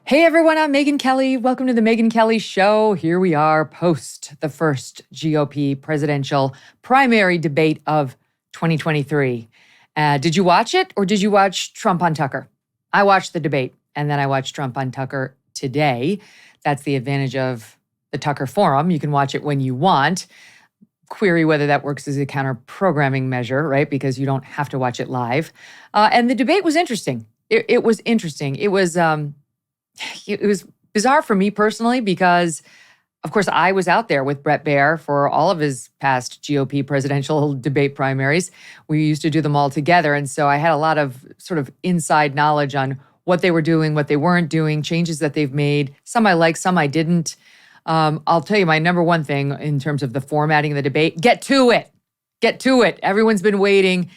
Hey everyone, I'm Megyn Kelly. Welcome to the Megyn Kelly Show. Here we are post the first GOP presidential primary debate of 2023. Did you watch it or did you watch Trump on Tucker? I watched the debate and then I watched Trump on Tucker today. That's the advantage of the Tucker Forum. You can watch it when you want. Query whether that works as a counter-programming measure, right? Because you don't have to watch it live. And the debate was interesting. It was interesting. It was bizarre for me personally because, of course, I was out there with Bret Baier for all of his past GOP presidential debate primaries. We used to do them all together. And so I had a lot of sort of inside knowledge on what they were doing, what they weren't doing, changes that they've made. Some I liked, some I didn't. I'll tell you my number one thing in terms of the formatting of the debate, get to it. Get to it. Everyone's been waiting.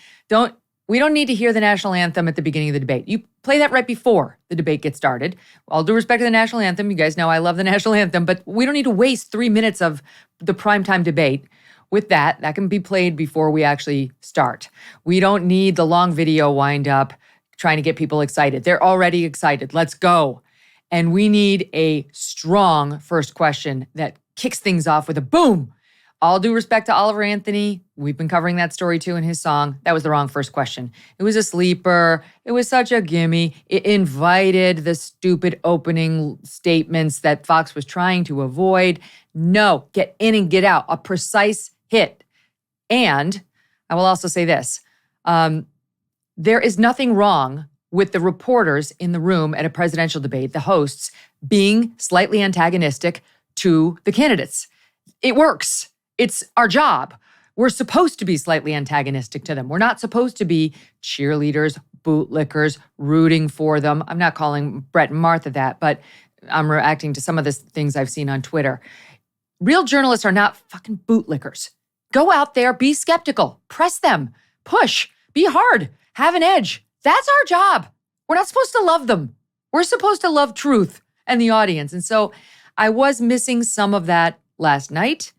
We don't need to hear the national anthem at the beginning of the debate. You play that right before the debate gets started. All due respect to the national anthem, you guys know I love the national anthem, but we don't need to waste 3 minutes of the primetime debate with that. That can be played before we actually start. We don't need the long video wind up trying to get people excited. They're already excited. Let's go. And we need a strong first question that kicks things off with a boom. All due respect to Oliver Anthony, we've been covering that story too in his song. That was the wrong first question. It was a sleeper. It was such a gimme. It invited the stupid opening statements that Fox was trying to avoid. No, get in and get out. A precise hit. And I will also say this. There is nothing wrong with the reporters in the room at a presidential debate, the hosts, being slightly antagonistic to the candidates. It works. It's our job. We're supposed to be slightly antagonistic to them. We're not supposed to be cheerleaders, bootlickers, rooting for them. I'm not calling Brett and Martha that, but I'm reacting to some of the things I've seen on Twitter. Real journalists are not fucking bootlickers. Go out there, be skeptical, press them, push, be hard, have an edge. That's our job. We're not supposed to love them. We're supposed to love truth and the audience. And so I was missing some of that last night.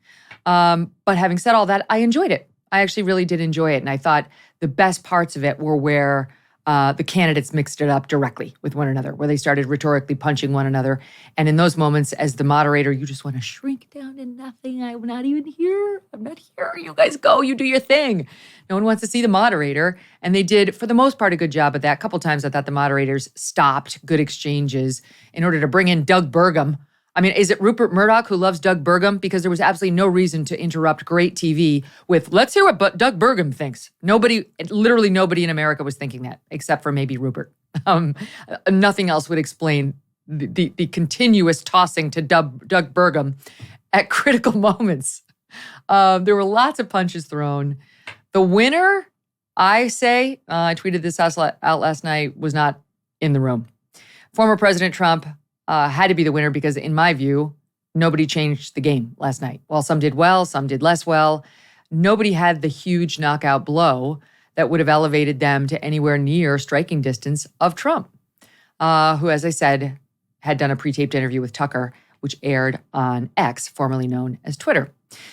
But having said all that, I enjoyed it. I actually really did enjoy it. And I thought the best parts of it were where the candidates mixed it up directly with one another, where they started rhetorically punching one another. And in those moments, as the moderator, you just want to shrink down to nothing. I'm not even here. I'm not here. You guys go. You do your thing. No one wants to see the moderator. And they did, for the most part, a good job at that. A couple times I thought the moderators stopped good exchanges in order to bring in Doug Burgum. I mean, is it Rupert Murdoch who loves Doug Burgum? Because there was absolutely no reason to interrupt great TV with, let's hear what Doug Burgum thinks. Literally nobody in America was thinking that, except for maybe Rupert. Nothing else would explain the continuous tossing to Doug Burgum at critical moments. There were lots of punches thrown. The winner, I say, I tweeted this out last night, was not in the room. Former President Trump had to be the winner because, in my view, nobody changed the game last night. While some did well, some did less well, nobody had the huge knockout blow that would have elevated them to anywhere near striking distance of Trump, who, as I said, had done a pre-taped interview with Tucker, which aired on X, formerly known as Twitter.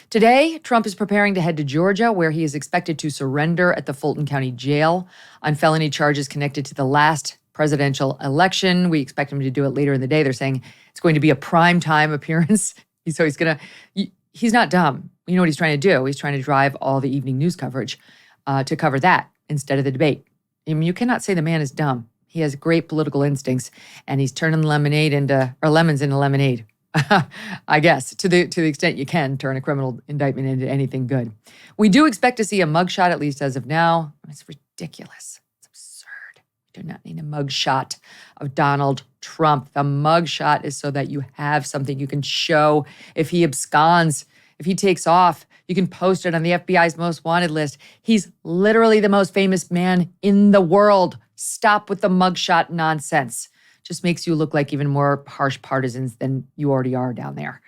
Today, Trump is preparing to head to Georgia, where he is expected to surrender at the Fulton County Jail on felony charges connected to the last presidential election. We expect him to do it later in the day. They're saying it's going to be a prime time appearance. So he's not dumb. You know what he's trying to do? He's trying to drive all the evening news coverage to cover that instead of the debate. I mean, you cannot say the man is dumb. He has great political instincts, and he's turning lemons into lemonade. I guess, to the extent you can turn a criminal indictment into anything good. We do expect to see a mugshot, at least as of now. It's ridiculous. Do not need a mugshot of Donald Trump. The mugshot is so that you have something you can show. If he absconds, if he takes off, you can post it on the FBI's most wanted list. He's literally the most famous man in the world. Stop with the mugshot nonsense. Just makes you look like even more harsh partisans than you already are down there.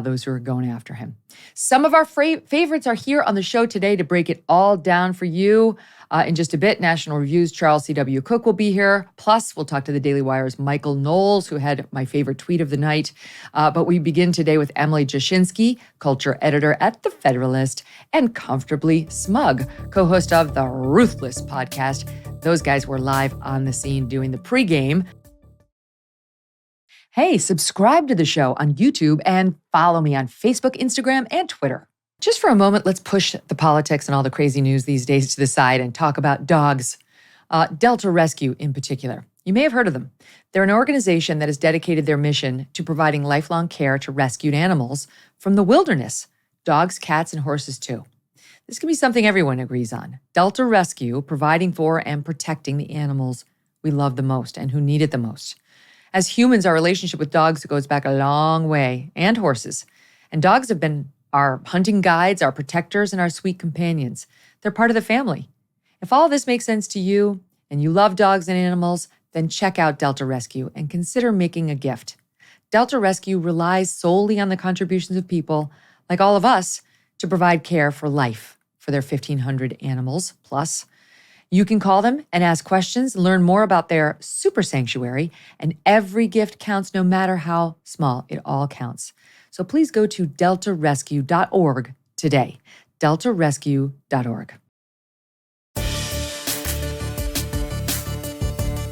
Those who are going after him. Some of our favorites are here on the show today to break it all down for you. In just a bit, National Review's Charles C.W. Cooke will be here. Plus, we'll talk to the Daily Wire's Michael Knowles, who had my favorite tweet of the night. But we begin today with Emily Jashinsky, culture editor at The Federalist, and Comfortably Smug, co-host of the Ruthless Podcast. Those guys were live on the scene doing the pregame. Hey, subscribe to the show on YouTube and follow me on Facebook, Instagram, and Twitter. Just for a moment, let's push the politics and all the crazy news these days to the side and talk about dogs. Delta Rescue in particular. You may have heard of them. They're an organization that has dedicated their mission to providing lifelong care to rescued animals from the wilderness, dogs, cats, and horses too. This can be something everyone agrees on. Delta Rescue, providing for and protecting the animals we love the most and who need it the most. As humans, our relationship with dogs goes back a long way, and horses. And dogs have been our hunting guides, our protectors, and our sweet companions. They're part of the family. If all this makes sense to you and you love dogs and animals, then check out Delta Rescue and consider making a gift. Delta Rescue relies solely on the contributions of people, like all of us, to provide care for life for their 1,500 animals plus. You can call them and ask questions, learn more about their super sanctuary, and every gift counts no matter how small. It all counts. So please go to deltarescue.org today. deltarescue.org.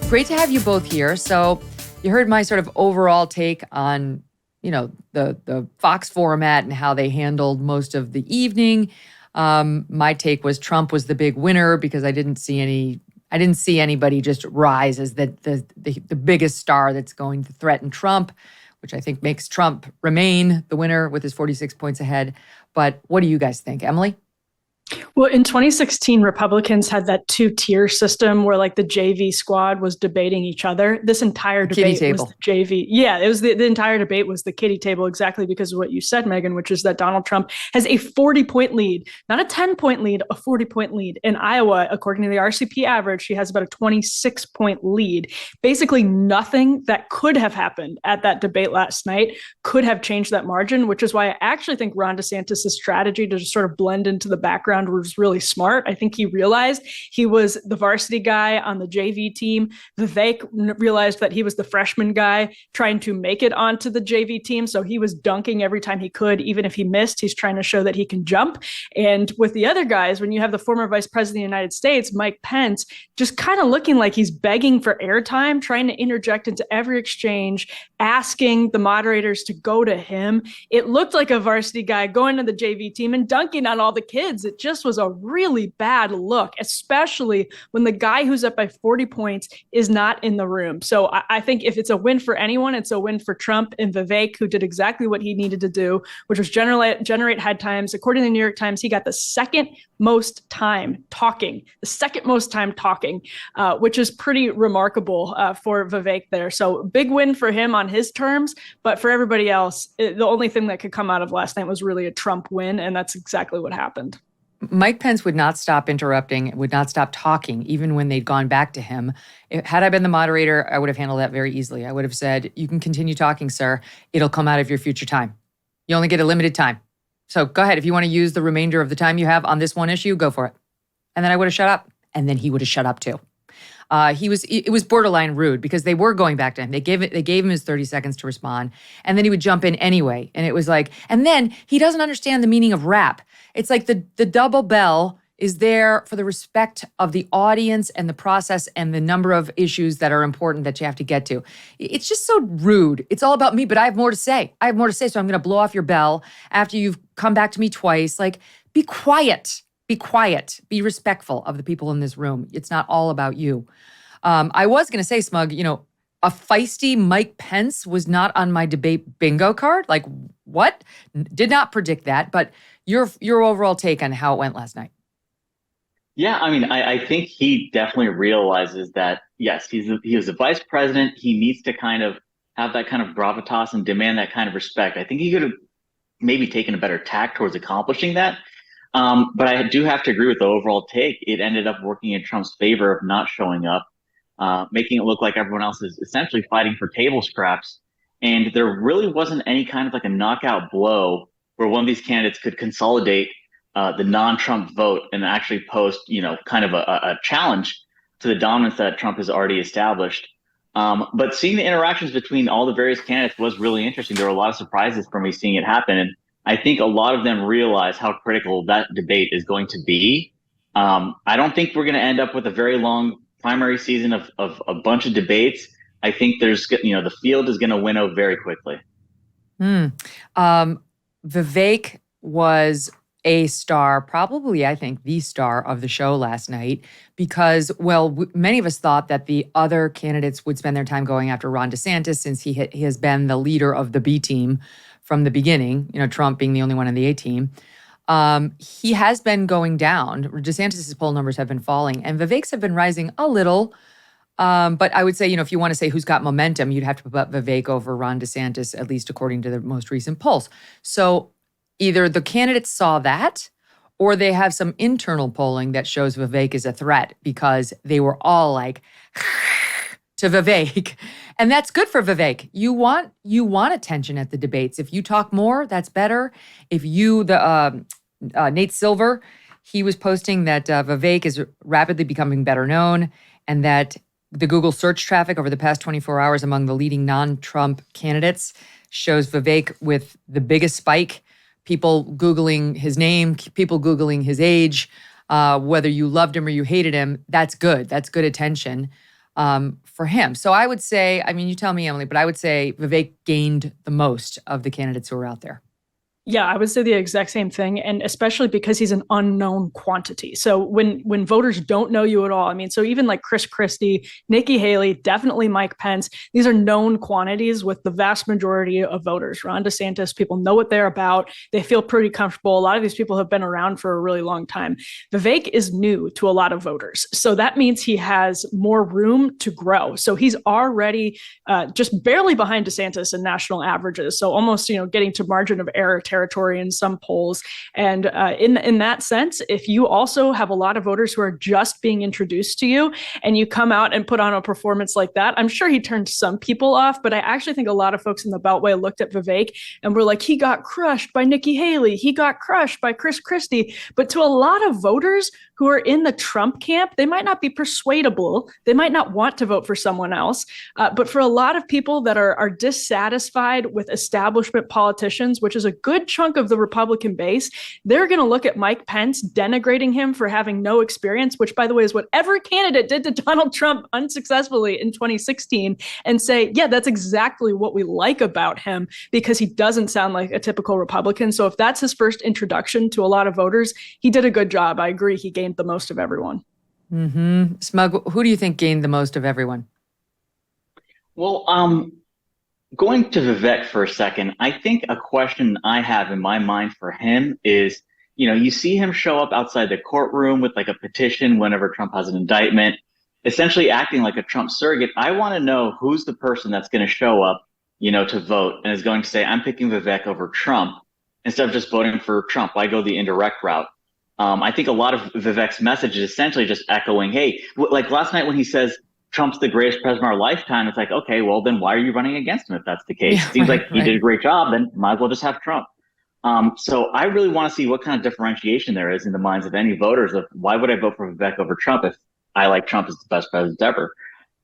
Great to have you both here. So you heard my sort of overall take on, the Fox format and how they handled most of the evening. My take was Trump was the big winner because I didn't see anybody just rise as the biggest star that's going to threaten Trump, which I think makes Trump remain the winner with his 46 points ahead. But what do you guys think, Emily? Well, in 2016, Republicans had that two-tier system where like the JV squad was debating each other. This entire debate was the JV. Yeah, it was the entire debate was the kiddie table, exactly because of what you said, Megyn, which is that Donald Trump has a 40-point lead, not a 10-point lead, a 40-point lead. In Iowa, according to the RCP average, she has about a 26-point lead. Basically, nothing that could have happened at that debate last night could have changed that margin, which is why I actually think Ron DeSantis' strategy to just sort of blend into the background was really smart. I think he realized he was the varsity guy on the JV team. Vivek realized that he was the freshman guy trying to make it onto the JV team. So he was dunking every time he could. Even if he missed, he's trying to show that he can jump. And with the other guys, when you have the former vice president of the United States, Mike Pence, just kind of looking like he's begging for airtime, trying to interject into every exchange, asking the moderators to go to him. It looked like a varsity guy going to the JV team and dunking on all the kids. It just was a really bad look, especially when the guy who's up by 40 points is not in the room. So I think if it's a win for anyone, it's a win for Trump and Vivek, who did exactly what he needed to do, which was generate head times. According to the New York Times, he got the second most time talking, which is pretty remarkable for Vivek there. So big win for him on his terms, but for everybody else, the only thing that could come out of last night was really a Trump win, and that's exactly what happened. Mike Pence would not stop interrupting, would not stop talking, even when they'd gone back to him. Had I been the moderator, I would have handled that very easily. I would have said, you can continue talking, sir. It'll come out of your future time. You only get a limited time. So go ahead. If you want to use the remainder of the time you have on this one issue, go for it. And then I would have shut up. And then he would have shut up too. It was borderline rude because they were going back to him. They gave him his 30 seconds to respond. And then he would jump in anyway. And it was like, and then he doesn't understand the meaning of rap. It's like the double bell is there for the respect of the audience and the process and the number of issues that are important that you have to get to. It's just so rude. It's all about me, but I have more to say. So I'm going to blow off your bell after you've come back to me twice. Like, be quiet. Be quiet. Be respectful of the people in this room. It's not all about you. I was going to say, Smug, a feisty Mike Pence was not on my debate bingo card. Like, what? Did not predict that. But your overall take on how it went last night. Yeah, I mean, I think he definitely realizes that, yes, he is a vice president. He needs to kind of have that kind of gravitas and demand that kind of respect. I think he could have maybe taken a better tack towards accomplishing that. But I do have to agree with the overall take. It ended up working in Trump's favor of not showing up, making it look like everyone else is essentially fighting for table scraps. And there really wasn't any kind of like a knockout blow where one of these candidates could consolidate the non-Trump vote and actually post, kind of a challenge to the dominance that Trump has already established. But seeing the interactions between all the various candidates was really interesting. There were a lot of surprises for me seeing it happen. And I think a lot of them realize how critical that debate is going to be. I don't think we're going to end up with a very long primary season of a bunch of debates. I think the field is going to winnow very quickly. Vivek was a star, probably, I think, the star of the show last night because, many of us thought that the other candidates would spend their time going after Ron DeSantis since he has been the leader of the B team from the beginning, Trump being the only one in the A team. He has been going down. DeSantis' poll numbers have been falling, and Vivek's have been rising a little. But I would say, if you want to say who's got momentum, you'd have to put Vivek over Ron DeSantis, at least according to the most recent polls. So either the candidates saw that or they have some internal polling that shows Vivek is a threat because they were all like to Vivek. And that's good for Vivek. You want attention at the debates. If you talk more, that's better. If Nate Silver, he was posting that Vivek is rapidly becoming better known and that the Google search traffic over the past 24 hours among the leading non-Trump candidates shows Vivek with the biggest spike. People Googling his name, people Googling his age, whether you loved him or you hated him, that's good. That's good attention for him. So I would say, you tell me, Emily, but I would say Vivek gained the most of the candidates who are out there. Yeah, I would say the exact same thing, and especially because he's an unknown quantity. So when voters don't know you at all, so even like Chris Christie, Nikki Haley, definitely Mike Pence, these are known quantities with the vast majority of voters. Ron DeSantis, people know what they're about. They feel pretty comfortable. A lot of these people have been around for a really long time. Vivek is new to a lot of voters. So that means he has more room to grow. So he's already just barely behind DeSantis in national averages. So almost, getting to margin of error territory in some polls. And in that sense, if you also have a lot of voters who are just being introduced to you and you come out and put on a performance like that, I'm sure he turned some people off, but I actually think a lot of folks in the Beltway looked at Vivek and were like, he got crushed by Nikki Haley. He got crushed by Chris Christie. But to a lot of voters who are in the Trump camp, they might not be persuadable. They might not want to vote for someone else. But for a lot of people that are dissatisfied with establishment politicians, which is a good chunk of the Republican base, they're going to look at Mike Pence denigrating him for having no experience, which, by the way, is what every candidate did to Donald Trump unsuccessfully in 2016, and say, yeah, that's exactly what we like about him because he doesn't sound like a typical Republican. So if that's his first introduction to a lot of voters, he did a good job. I agree. He gained the most of everyone. Mm-hmm. Smug, who do you think gained the most of everyone? Well, going to Vivek for a second, I think a question I have in my mind for him is, you see him show up outside the courtroom with like a petition whenever Trump has an indictment, essentially acting like a Trump surrogate. I want to know who's the person that's going to show up, to vote and is going to say, I'm picking Vivek over Trump instead of just voting for Trump. Why go the indirect route? I think a lot of Vivek's message is essentially just echoing, hey, like last night when he says Trump's the greatest president of our lifetime, it's like, okay, well, then why are you running against him if that's the case? Yeah, it seems like he did a great job, then might as well just have Trump. So I really want to see what kind of differentiation there is in the minds of any voters of why would I vote for Vivek over Trump if I like Trump as the best president ever.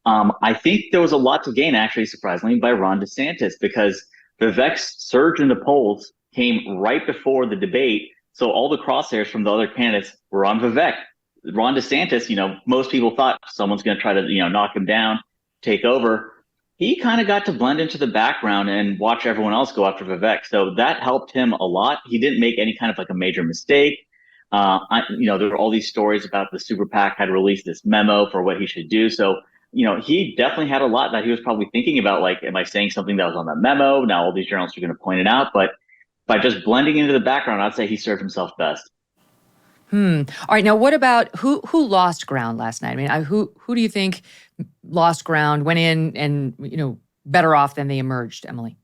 I think there was a lot to gain, actually, surprisingly, by Ron DeSantis because Vivek's surge in the polls came right before the debate. So all the crosshairs from the other candidates were on Vivek. Ron DeSantis, most people thought someone's going to try to, knock him down, take over. He kind of got to blend into the background and watch everyone else go after Vivek. So that helped him a lot. He didn't make any kind of like a major mistake. There were all these stories about the super PAC had released this memo for what he should do. So, he definitely had a lot that he was probably thinking about, like, am I saying something that was on that memo? Now all these journalists are going to point it out. But by just blending into the background, I'd say he served himself best. All right. Now, what about who lost ground last night? Who do you think lost ground, went in and, better off than they emerged, Emily?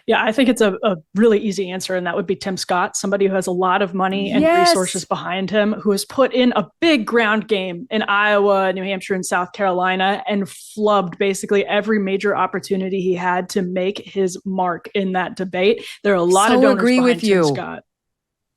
Yeah, I think it's a really easy answer, and that would be Tim Scott, somebody who has a lot of money and resources behind him, who has put in a big ground game in Iowa, New Hampshire, and South Carolina, and flubbed basically every major opportunity he had to make his mark in that debate. There are a lot of donors behind Tim Scott.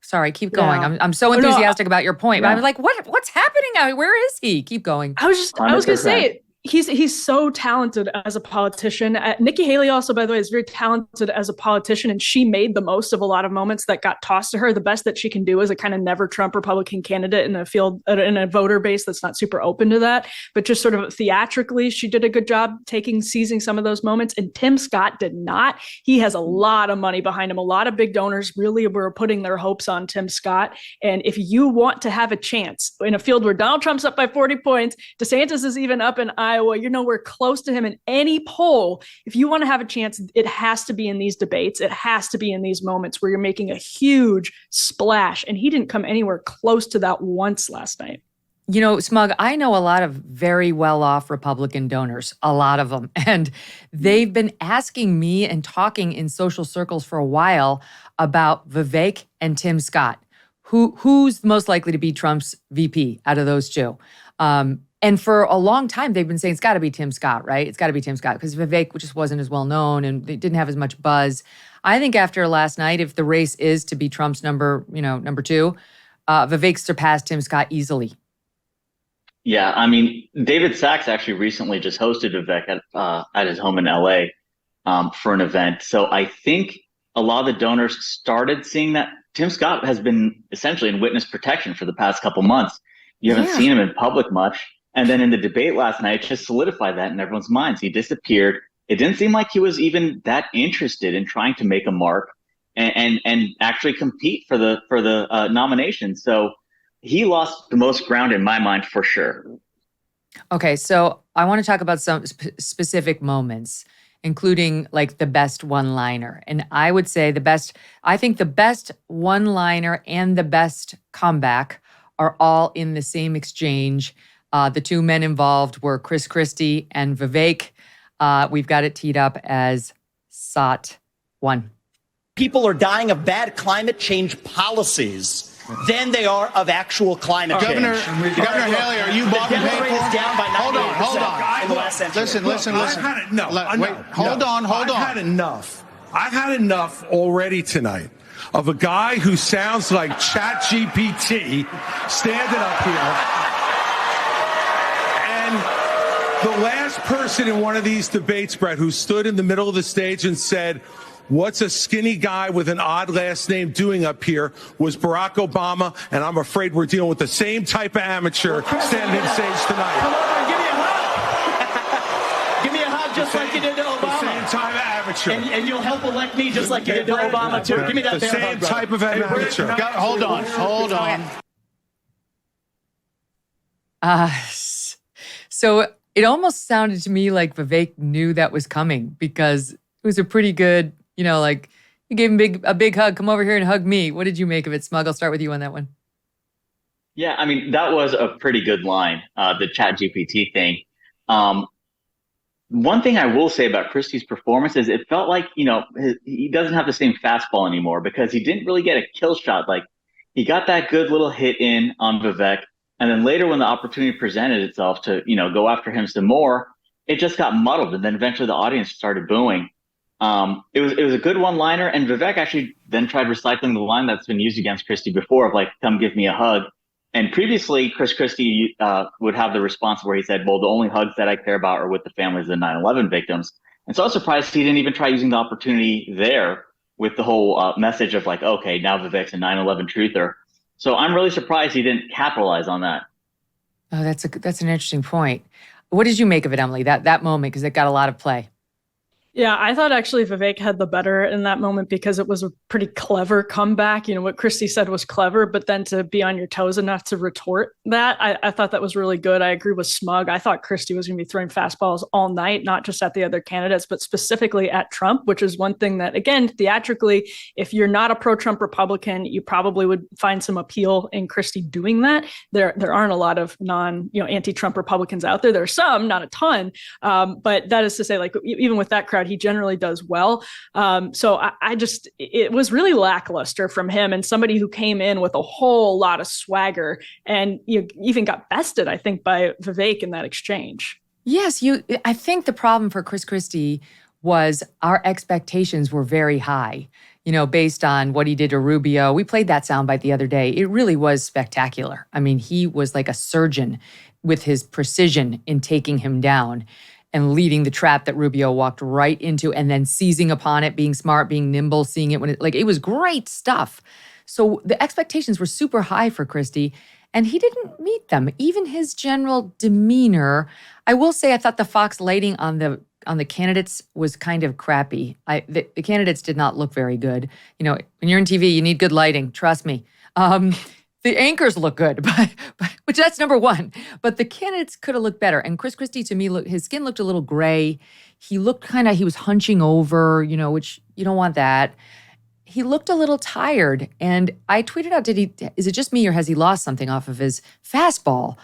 Sorry, keep going. Yeah. I'm so enthusiastic about your point, but I'm like, what's happening out here? Where is he? Keep going. I was going to say, He's so talented as a politician. Nikki Haley also, by the way, is very talented as a politician, and she made the most of a lot of moments that got tossed to her. The best that she can do is a kind of never Trump Republican candidate in a voter base that's not super open to that. But just sort of theatrically, she did a good job seizing some of those moments. And Tim Scott did not. He has a lot of money behind him. A lot of big donors really were putting their hopes on Tim Scott. And if you want to have a chance in a field where Donald Trump's up by 40 points, DeSantis is even up in Iowa, you're nowhere close to him in any poll. If you want to have a chance, it has to be in these debates. It has to be in these moments where you're making a huge splash. And he didn't come anywhere close to that once last night. You know, Smug, I know a lot of very well-off Republican donors, a lot of them. And they've been asking me and talking in social circles for a while about Vivek and Tim Scott. Who's most likely to be Trump's VP out of those two? And for a long time, they've been saying it's got to be Tim Scott, right? It's got to be Tim Scott because Vivek just wasn't as well known and they didn't have as much buzz. I think after last night, if the race is to be Trump's number two, Vivek surpassed Tim Scott easily. Yeah, I mean, David Sachs actually recently just hosted Vivek at his home in LA for an event. So I think a lot of the donors started seeing that Tim Scott has been essentially in witness protection for the past couple months. You haven't seen him in public much. And then in the debate last night, it just solidified that in everyone's minds. He disappeared. It didn't seem like he was even that interested in trying to make a mark and actually compete for the nomination. So he lost the most ground in my mind for sure. Okay, so I want to talk about some specific moments, including like the best one-liner. And I would say I think the best one-liner and the best comeback are all in the same exchange. The two men involved were Chris Christie and Vivek. We've got it teed up as SOT 1. People are dying of bad climate change policies than they are of actual climate change. Governor Haley, are you bought and paid for? Down by Hold on. In the last century. Listen. I've had enough already tonight of a guy who sounds like ChatGPT standing up here. And the last person in one of these debates, Brett, who stood in the middle of the stage and said, "What's a skinny guy with an odd last name doing up here?" was Barack Obama, and I'm afraid we're dealing with the same type of amateur standing on stage tonight. Come over and give me a hug. Give me a hug just like you did to Obama. The same type of amateur. And you'll help elect me just like you did to Obama, too. Give me that the bear same hug, type of amateur. Hold on. So it almost sounded to me like Vivek knew that was coming because it was a pretty good, like you gave him a big hug. Come over here and hug me. What did you make of it, Smug? I'll start with you on that one. Yeah, I mean, that was a pretty good line, the ChatGPT thing. One thing I will say about Christie's performance is it felt like, he doesn't have the same fastball anymore because he didn't really get a kill shot. Like he got that good little hit in on Vivek. And then later when the opportunity presented itself to, go after him some more, it just got muddled. And then eventually the audience started booing. It was a good one-liner. And Vivek actually then tried recycling the line that's been used against Christie before of like, come give me a hug. And previously, Chris Christie would have the response where he said, well, the only hugs that I care about are with the families of the 9/11 victims. And so I was surprised he didn't even try using the opportunity there with the whole message of like, okay, now Vivek's a 9/11 truther. So I'm really surprised he didn't capitalize on that. Oh, that's an interesting point. What did you make of it, Emily, that moment? Because it got a lot of play. Yeah, I thought actually Vivek had the better in that moment because it was a pretty clever comeback. What Christie said was clever, but then to be on your toes enough to retort that, I thought that was really good. I agree with Smug. I thought Christie was going to be throwing fastballs all night, not just at the other candidates, but specifically at Trump, which is one thing that, again, theatrically, if you're not a pro-Trump Republican, you probably would find some appeal in Christie doing that. There aren't a lot of anti-Trump Republicans out there. There are some, not a ton, but that is to say, like, even with that crowd, he generally does well. So it was really lackluster from him and somebody who came in with a whole lot of swagger and even got bested, I think, by Vivek in that exchange. Yes, I think the problem for Chris Christie was our expectations were very high. based on what he did to Rubio. We played that soundbite the other day. It really was spectacular. I mean, he was like a surgeon with his precision in taking him down and leading the trap that Rubio walked right into and then seizing upon it, being smart, being nimble, seeing it when it was great stuff. So the expectations were super high for Christie, and he didn't meet them. Even his general demeanor, I will say, I thought the Fox lighting on the candidates was kind of crappy. The candidates did not look very good. When you're in TV, you need good lighting. Trust me. The anchors look good, but which that's number one. But the candidates could have looked better. And Chris Christie, to me, his skin looked a little gray. He looked he was hunching over, which you don't want that. He looked a little tired. And I tweeted out, is it just me or has he lost something off of his fastball?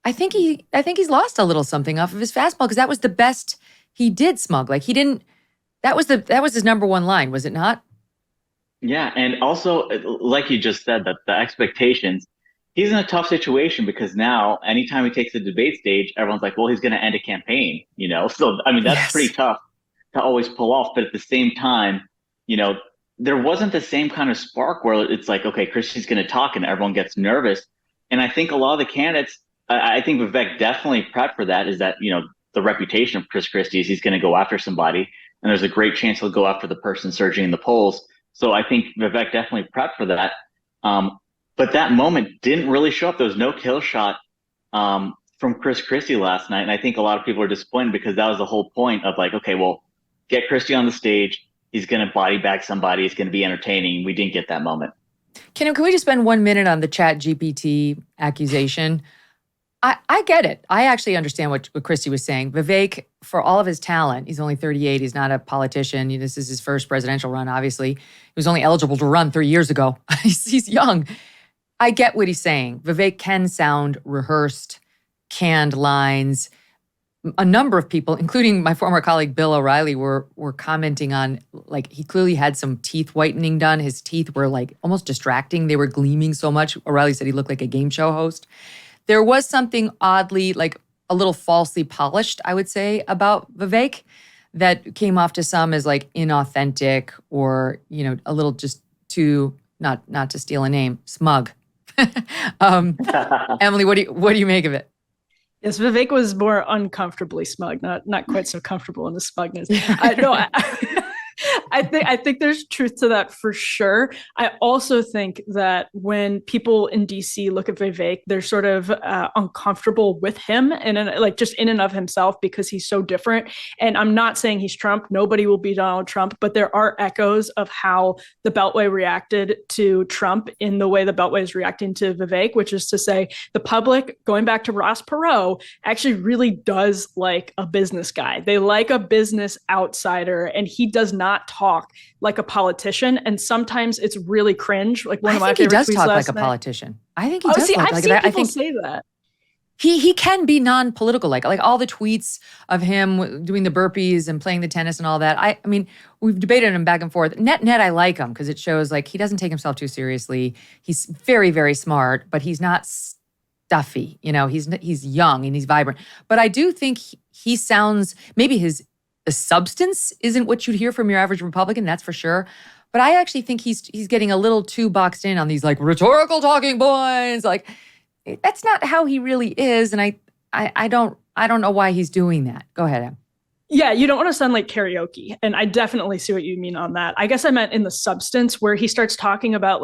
I think he's lost a little something off of his fastball because that was the best he did, Smug. That was his number one line, was it not? Yeah, and also, like you just said, that the expectations, he's in a tough situation because now anytime he takes the debate stage, everyone's like, well, he's going to end a campaign, So, I mean, that's pretty tough to always pull off. But at the same time, there wasn't the same kind of spark where it's like, okay, Christie's going to talk and everyone gets nervous. And I think a lot of the candidates, I think Vivek definitely prepped for that, is that, the reputation of Chris Christie is he's going to go after somebody. And there's a great chance he'll go after the person surging in the polls. So I think Vivek definitely prepped for that. But that moment didn't really show up. There was no kill shot from Chris Christie last night. And I think a lot of people are disappointed because that was the whole point of like, okay, well, get Christie on the stage. He's going to body bag somebody. It's going to be entertaining. We didn't get that moment. Can we just spend 1 minute on the Chat GPT accusation? I get it. I actually understand what Christie was saying. Vivek, for all of his talent, he's only 38. He's not a politician. This is his first presidential run, obviously. He was only eligible to run 3 years ago. He's young. I get what he's saying. Vivek can sound rehearsed, canned lines. A number of people, including my former colleague Bill O'Reilly, were commenting on, he clearly had some teeth whitening done. His teeth were almost distracting. They were gleaming so much. O'Reilly said he looked like a game show host. There was something oddly, a little falsely polished, I would say, about Vivek that came off to some as inauthentic or, a little just too, not to steal a name, smug. Emily, what do you make of it? Yes, Vivek was more uncomfortably smug, not quite so comfortable in the smugness. I think there's truth to that for sure. I also think that when people in DC look at Vivek, they're sort of uncomfortable with him and just in and of himself because he's so different. And I'm not saying he's Trump. Nobody will be Donald Trump, but there are echoes of how the Beltway reacted to Trump in the way the Beltway is reacting to Vivek, which is to say the public, going back to Ross Perot, actually really does like a business guy. They like a business outsider, and he does not talk like a politician, and sometimes it's really cringe. One of my favorite tweets last night. I think he does talk like a politician. I think he does talk like that. I've seen people say that. He can be non-political, like all the tweets of him doing the burpees and playing the tennis and all that. I mean, we've debated him back and forth. Net, I like him because it shows he doesn't take himself too seriously. He's very, very smart, but he's not stuffy. He's young and he's vibrant. But I do think he sounds, maybe the substance isn't what you'd hear from your average Republican, that's for sure. But I actually think he's getting a little too boxed in on these rhetorical talking points. That's not how he really is, and I don't know why he's doing that. Go ahead, Em. Yeah, you don't want to sound like karaoke. And I definitely see what you mean on that. I guess I meant in the substance where he starts talking about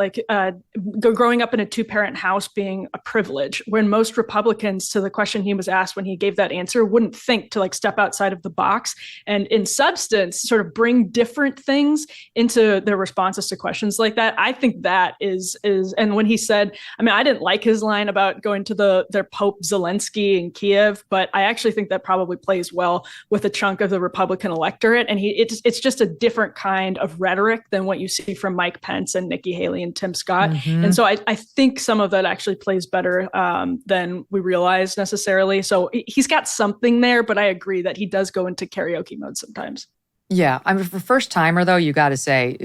growing up in a two-parent house being a privilege, when most Republicans, to the question he was asked when he gave that answer, wouldn't think to step outside of the box and in substance sort of bring different things into their responses to questions like that. I think that is and when he said, I didn't like his line about going to their Pope Zelensky in Kiev, but I actually think that probably plays well with a chunk of the Republican electorate, and it's just a different kind of rhetoric than what you see from Mike Pence and Nikki Haley and Tim Scott. Mm-hmm. And so I think some of that actually plays better than we realize necessarily. So he's got something there, but I agree that he does go into karaoke mode sometimes. Yeah, for first timer though, you got to say,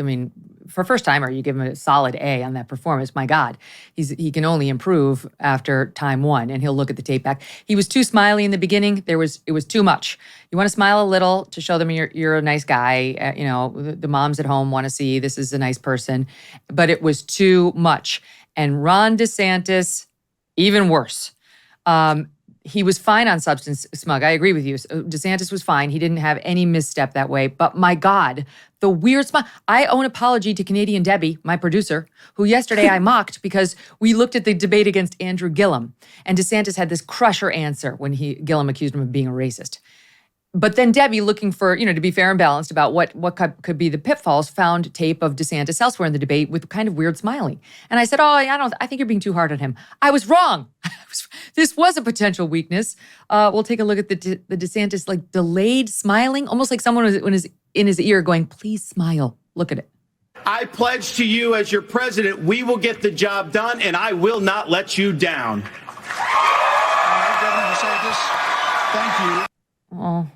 for a first timer, you give him a solid A on that performance. My God, he can only improve after time one, and he'll look at the tape back. He was too smiley in the beginning. It was too much. You want to smile a little to show them you're a nice guy. The moms at home want to see this is a nice person, but it was too much. And Ron DeSantis, even worse. He was fine on substance, Smug. I agree with you. DeSantis was fine. He didn't have any misstep that way. But my God, the weird smile. I owe an apology to Canadian Debbie, my producer, who yesterday I mocked because we looked at the debate against Andrew Gillum. And DeSantis had this crusher answer when Gillum accused him of being a racist. But then Debbie, looking for, to be fair and balanced about what could be the pitfalls, found tape of DeSantis elsewhere in the debate with kind of weird smiling. And I said, I think you're being too hard on him. I was wrong. This was a potential weakness. We'll take a look at the DeSantis delayed smiling, almost like someone was in his ear going, please smile. Look at it. I pledge to you as your president, we will get the job done, and I will not let you down. All right, Governor DeSantis, thank you.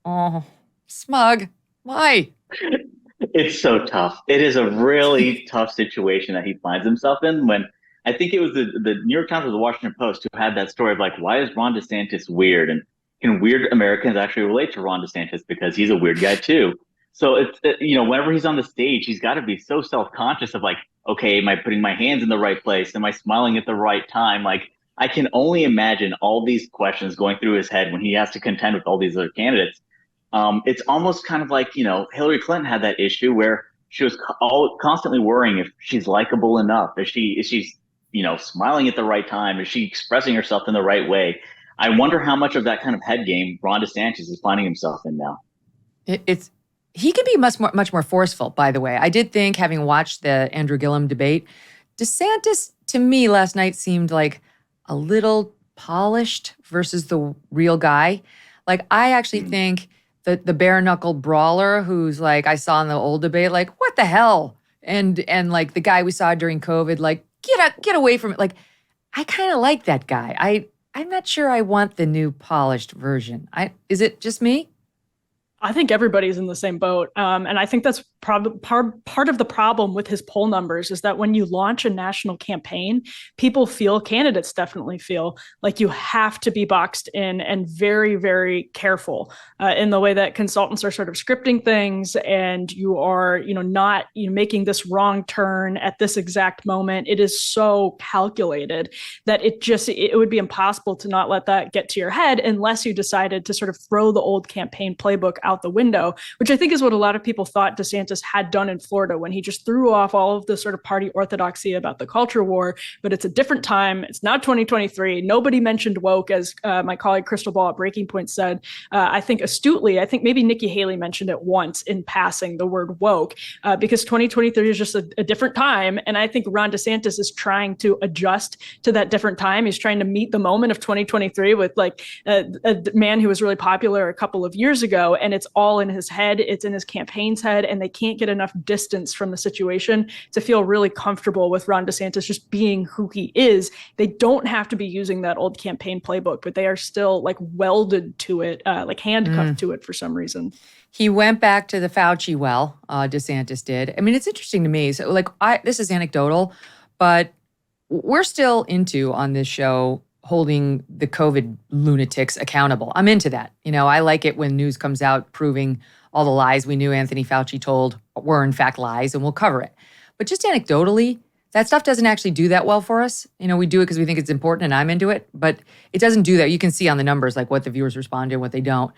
Oh, Smug, why? It's so tough. It is a really tough situation that he finds himself in when I think it was the New York Times or the Washington Post who had that story of why is Ron DeSantis weird? And can weird Americans actually relate to Ron DeSantis because he's a weird guy too? So it's, whenever he's on the stage, he's got to be so self-conscious of okay, am I putting my hands in the right place? Am I smiling at the right time? I can only imagine all these questions going through his head when he has to contend with all these other candidates. It's almost kind of like, Hillary Clinton had that issue where she was constantly worrying if she's likable enough, if she's smiling at the right time, is she expressing herself in the right way? I wonder how much of that kind of head game Ron DeSantis is finding himself in now. He can be much more forceful, by the way. I did think, having watched the Andrew Gillum debate, DeSantis to me last night seemed like a little polished versus the real guy. I actually think the bare-knuckled brawler who's I saw in the old debate, what the hell? And the guy we saw during COVID, get away from it. I kind of like that guy. I'm not sure I want the new polished version. Is it just me? I think everybody's in the same boat. And I think that's part of the problem with his poll numbers is that when you launch a national campaign, candidates definitely feel like you have to be boxed in and very, very careful in the way that consultants are sort of scripting things, and you are, not making this wrong turn at this exact moment. It is so calculated that it would be impossible to not let that get to your head unless you decided to sort of throw the old campaign playbook out the window, which I think is what a lot of people thought DeSantis had done in Florida when he just threw off all of the sort of party orthodoxy about the culture war. But it's a different time. It's not 2023. Nobody mentioned woke, as my colleague Crystal Ball at Breaking Point said. I think astutely, I think maybe Nikki Haley mentioned it once in passing, the word woke, because 2023 is just a different time. And I think Ron DeSantis is trying to adjust to that different time. He's trying to meet the moment of 2023 with a man who was really popular a couple of years ago. And it's all in his head. It's in his campaign's head, and they can't get enough distance from the situation to feel really comfortable with Ron DeSantis just being who he is. They don't have to be using that old campaign playbook, but they are still welded to it, handcuffed to it for some reason. He went back to the Fauci well, DeSantis did. I mean, it's interesting to me. So this is anecdotal, but we're still on this show holding the COVID lunatics accountable. I'm into that. I like it when news comes out proving all the lies we knew Anthony Fauci told were in fact lies, and we'll cover it. But just anecdotally, that stuff doesn't actually do that well for us. We do it because we think it's important and I'm into it, but it doesn't do that. You can see on the numbers what the viewers respond to and what they don't.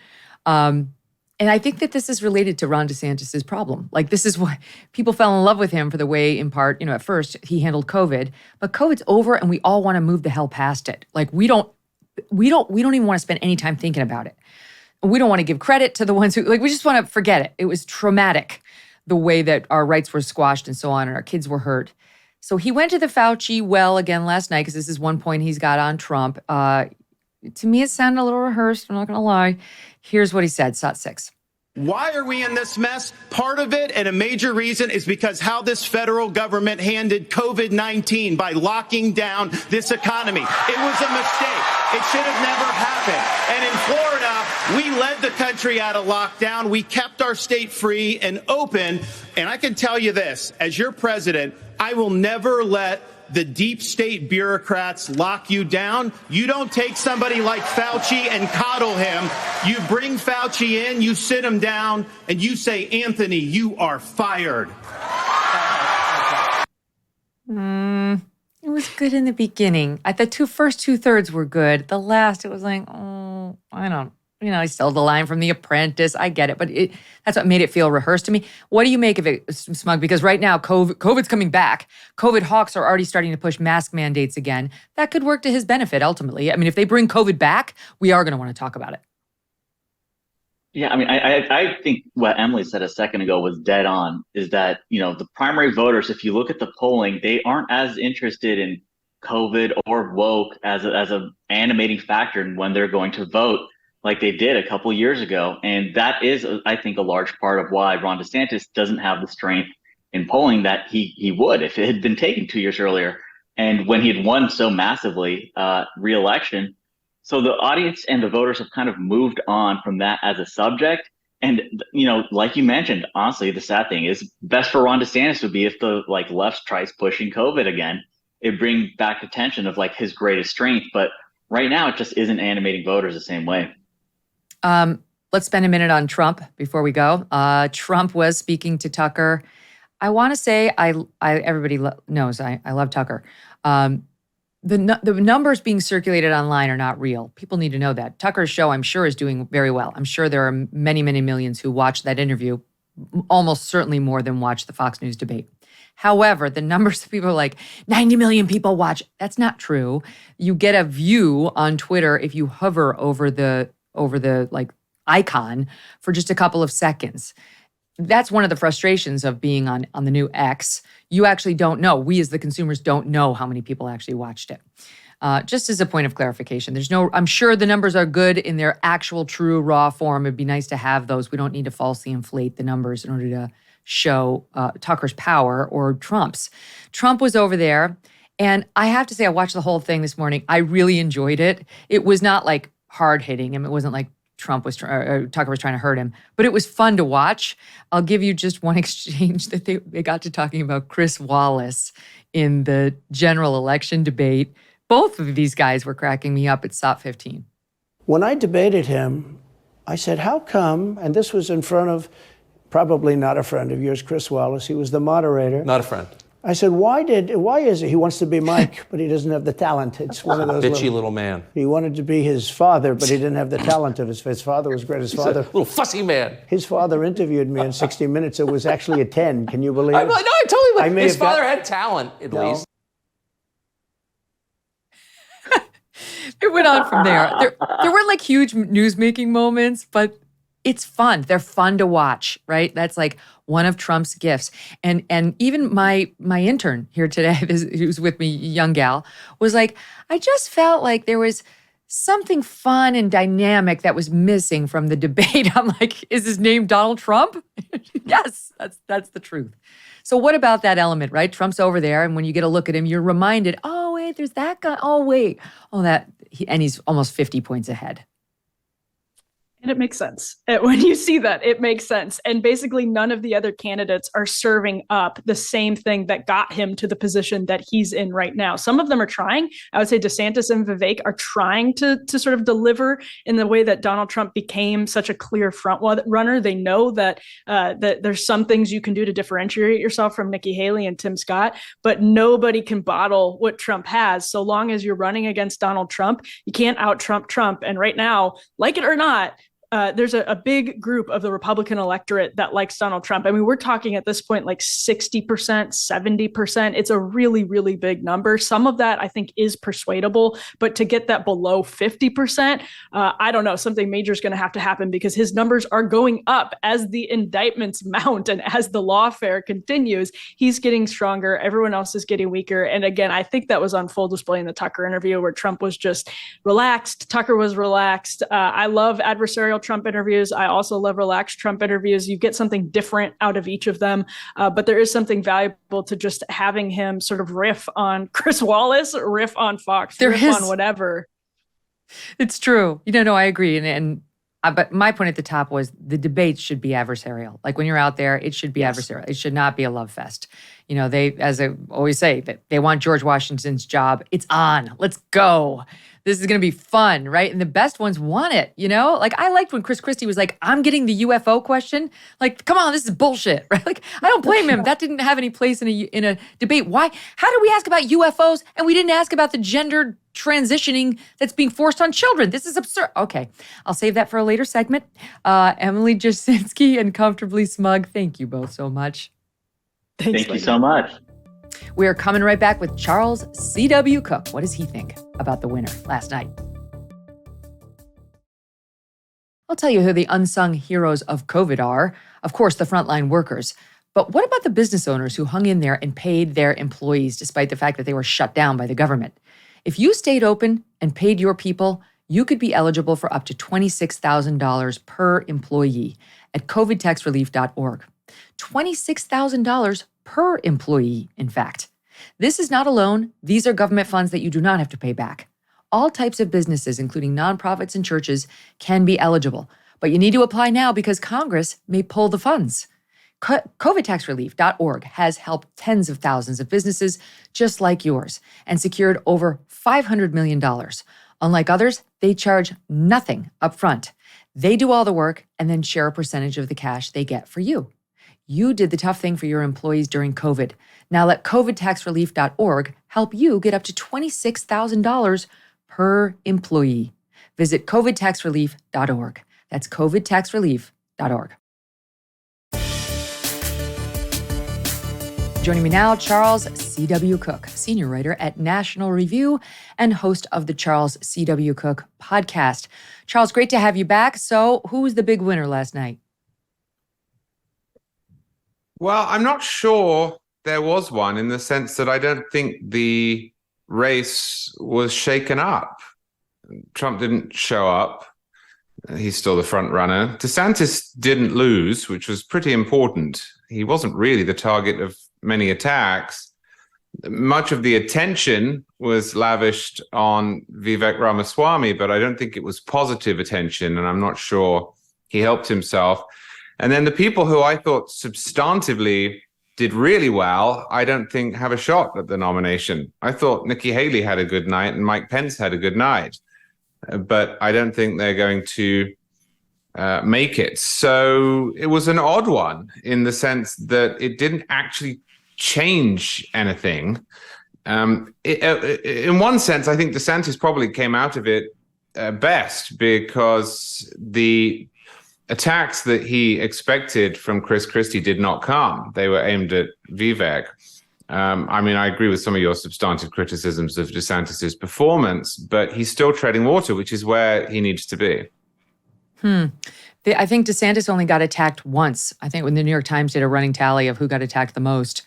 And I think that this is related to Ron DeSantis' problem. This is why people fell in love with him for the way, in part, at first he handled COVID, but COVID's over and we all want to move the hell past it. We don't even want to spend any time thinking about it. We don't want to give credit to the ones who, we just want to forget it. It was traumatic, the way that our rights were squashed and so on, and our kids were hurt. So he went to the Fauci well again last night, because this is one point he's got on Trump. To me, it sounded a little rehearsed. I'm not going to lie. Here's what he said, SOT 6. Why are we in this mess? Part of it, and a major reason, is because how this federal government handled COVID-19 by locking down this economy. It was a mistake. It should have never happened. And in Florida, we led the country out of lockdown. We kept our state free and open. And I can tell you this, as your president, I will never let the deep state bureaucrats lock you down. You don't take somebody like Fauci and coddle him. You bring Fauci in, you sit him down, and you say, Anthony, you are fired. It was good in the beginning. The first 2/3 were good. The last, it was like, oh, I don't. I stole the line from The Apprentice. I get it, but that's what made it feel rehearsed to me. What do you make of it, Smug? Because right now, COVID's coming back. COVID hawks are already starting to push mask mandates again. That could work to his benefit, ultimately. I mean, if they bring COVID back, we are going to want to talk about it. Yeah, I mean, I think what Emily said a second ago was dead on, is that, the primary voters, if you look at the polling, they aren't as interested in COVID or woke as a animating factor in when they're going to vote, like they did a couple years ago. And that is, I think, a large part of why Ron DeSantis doesn't have the strength in polling that he would if it had been taken 2 years earlier. And when he had won so massively re-election. So the audience and the voters have kind of moved on from that as a subject. And, like you mentioned, honestly, the sad thing is best for Ron DeSantis would be if the left tries pushing COVID again. It brings back attention of his greatest strength. But right now, it just isn't animating voters the same way. Let's spend a minute on Trump before we go. Trump was speaking to Tucker. I want to say everybody knows I love Tucker. The numbers being circulated online are not real. People need to know that. Tucker's show, I'm sure, is doing very well. I'm sure there are many, many millions who watched that interview, almost certainly more than watched the Fox News debate. However, the numbers of people are like 90 million people watch. That's not true. You get a view on Twitter if you hover over the icon for just a couple of seconds. That's one of the frustrations of being on the new X. You actually don't know. We as the consumers don't know how many people actually watched it. Just as a point of clarification, I'm sure the numbers are good in their actual true raw form. It'd be nice to have those. We don't need to falsely inflate the numbers in order to show Tucker's power or Trump's. Trump was over there. And I have to say, I watched the whole thing this morning. I really enjoyed it. It was not hard hitting him. It wasn't like Tucker was trying to hurt him, but it was fun to watch. I'll give you just one exchange that they got to talking about Chris Wallace in the general election debate. Both of these guys were cracking me up at SOP 15. When I debated him, I said, how come, and this was in front of probably not a friend of yours, Chris Wallace, he was the moderator. Not a friend. I said, why is it? He wants to be Mike, but he doesn't have the talent. It's one of those bitchy little man. He wanted to be his father, but he didn't have the talent of his father was great. His father, little fussy man. His father interviewed me in 60 Minutes. It was actually a 10. Can you believe it? No, I totally believe. His father had talent, at least. It went on from there. There weren't huge news-making moments, but it's fun. They're fun to watch, right? That's one of Trump's gifts. And even my intern here today, who's with me, young gal, was like, I just felt like there was something fun and dynamic that was missing from the debate. I'm like, is his name Donald Trump? Yes, that's the truth. So what about that element, right? Trump's over there, and when you get a look at him, you're reminded, oh, wait, there's that guy. Oh, wait. Oh, and he's almost 50 points ahead. And it makes sense. When you see that, it makes sense. And basically, none of the other candidates are serving up the same thing that got him to the position that he's in right now. Some of them are trying. I would say DeSantis and Vivek are trying to sort of deliver in the way that Donald Trump became such a clear front runner. They know that there's some things you can do to differentiate yourself from Nikki Haley and Tim Scott, but nobody can bottle what Trump has. So long as you're running against Donald Trump, you can't out-Trump Trump. And right now, like it or not, there's a big group of the Republican electorate that likes Donald Trump. I mean, we're talking at this point 60%, 70%. It's a really, really big number. Some of that I think is persuadable, but to get that below 50%, I don't know, something major is going to happen because his numbers are going up as the indictments mount and as the lawfare continues. He's getting stronger. Everyone else is getting weaker. And again, I think that was on full display in the Tucker interview where Trump was just relaxed. Tucker was relaxed. I love adversarial adversarial Trump interviews. I also love relaxed Trump interviews. You get something different out of each of them. But there is something valuable to just having him sort of riff on Chris Wallace, riff on Fox, riff on whatever. It's true. No, I agree. But my point at the top was the debates should be adversarial. Like when you're out there, it should be adversarial. It should not be a love fest. They, as I always say, that they want George Washington's job. It's on. Let's go. This is going to be fun, right? And the best ones want it, Like I liked when Chris Christie was like, I'm getting the UFO question. Like, come on, this is bullshit, right? Like, I don't blame him. That didn't have any place in a debate. Why? How did we ask about UFOs and we didn't ask about the gender transitioning that's being forced on children? This is absurd. Okay, I'll save that for a later segment. Emily Jashinsky and Comfortably Smug, thank you both so much. Thank you so much. We are coming right back with Charles C.W. Cooke. What does he think about the winner last night? I'll tell you who the unsung heroes of COVID are. Of course, the frontline workers. But what about the business owners who hung in there and paid their employees despite the fact that they were shut down by the government? If you stayed open and paid your people, you could be eligible for up to $26,000 per employee at covidtaxrelief.org. $26,000 per employee, in fact. This is not a loan. These are government funds that you do not have to pay back. All types of businesses, including nonprofits and churches, can be eligible. But you need to apply now because Congress may pull the funds. COVIDtaxrelief.org has helped tens of thousands of businesses just like yours and secured over $500 million. Unlike others, they charge nothing up front. They do all the work and then share a percentage of the cash they get for you. You did the tough thing for your employees during COVID. Now let covidtaxrelief.org help you get up to $26,000 per employee. Visit covidtaxrelief.org. That's covidtaxrelief.org. Joining me now, Charles C.W. Cooke, senior writer at National Review and host of the Charles C.W. Cooke podcast. Charles, great to have you back. So who was the big winner last night? Well, I'm not sure there was one in the sense that I don't think the race was shaken up. Trump didn't show up. He's still the front runner. DeSantis didn't lose, which was pretty important. He wasn't really the target of many attacks. Much of the attention was lavished on Vivek Ramaswamy, but I don't think it was positive attention, and I'm not sure he helped himself. And then the people who I thought substantively did really well, I don't think have a shot at the nomination. I thought Nikki Haley had a good night and Mike Pence had a good night, but I don't think they're going to make it. So it was an odd one in the sense that it didn't actually change anything. In one sense, I think DeSantis probably came out of it best because the attacks that he expected from Chris Christie did not come. They were aimed at Vivek. I agree with some of your substantive criticisms of DeSantis's performance, but he's still treading water, which is where he needs to be. I think DeSantis only got attacked once. I think when the New York Times did a running tally of who got attacked the most,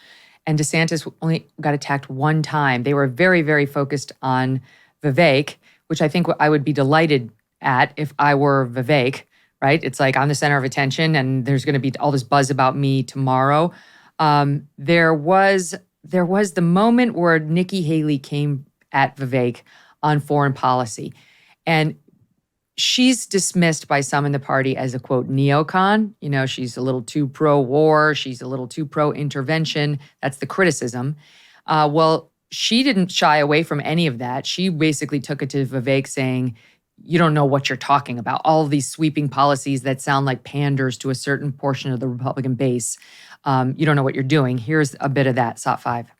and DeSantis only got attacked one time. They were very, very focused on Vivek, which I think I would be delighted at if I were Vivek, right? It's like I'm the center of attention and there's going to be all this buzz about me tomorrow. There was the moment where Nikki Haley came at Vivek on foreign policy. And she's dismissed by some in the party as a, quote, neocon. She's a little too pro-war. She's a little too pro-intervention. That's the criticism. Well, she didn't shy away from any of that. She basically took it to Vivek saying, you don't know what you're talking about. All of these sweeping policies that sound like panders to a certain portion of the Republican base. You don't know what you're doing. Here's a bit of that, SOT 5.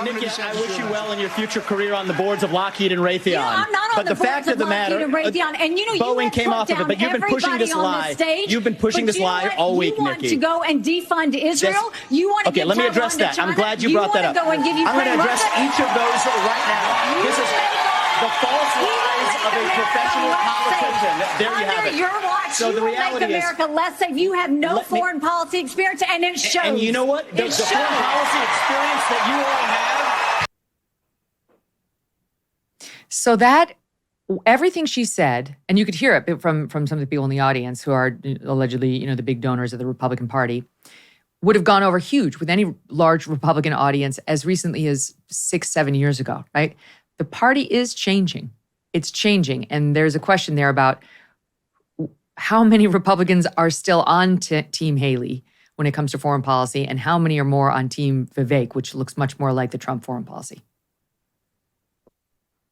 Nikki, I wish you well in your future career on the boards of Lockheed and Raytheon. I'm not on the boards of Lockheed and Raytheon. And Boeing came off of it, but you've been pushing this lie. You've been pushing this lie all week, Nikki. You want to go and defund Israel? You want to okay, let me address that. I'm glad you brought that up. I'm going to address each of those right now. This is the false lies of a professional politician. There you have it. Your watch, so the reality is, America less safe. You have no foreign policy experience, and it shows. And you know what? The foreign policy experience that you all have. So that everything she said, and you could hear it from some of the people in the audience who are allegedly, the big donors of the Republican Party, would have gone over huge with any large Republican audience as recently as 6-7 years ago, right? The party is changing. It's changing. And there's a question there about how many Republicans are still on Team Haley when it comes to foreign policy, and how many are more on Team Vivek, which looks much more like the Trump foreign policy.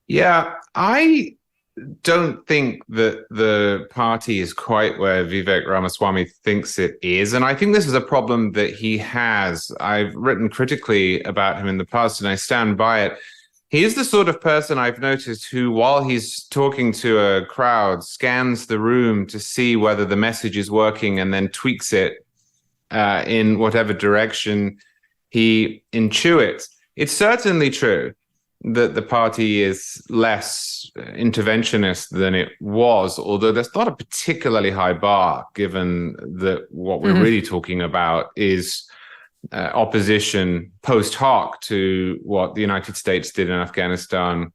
Yeah, I don't think that the party is quite where Vivek Ramaswamy thinks it is. And I think this is a problem that he has. I've written critically about him in the past, and I stand by it. He is the sort of person I've noticed who, while he's talking to a crowd, scans the room to see whether the message is working and then tweaks it in whatever direction he intuits. It's certainly true that the party is less interventionist than it was, although there's not a particularly high bar, given that what we're really talking about is opposition post hoc to what the United States did in Afghanistan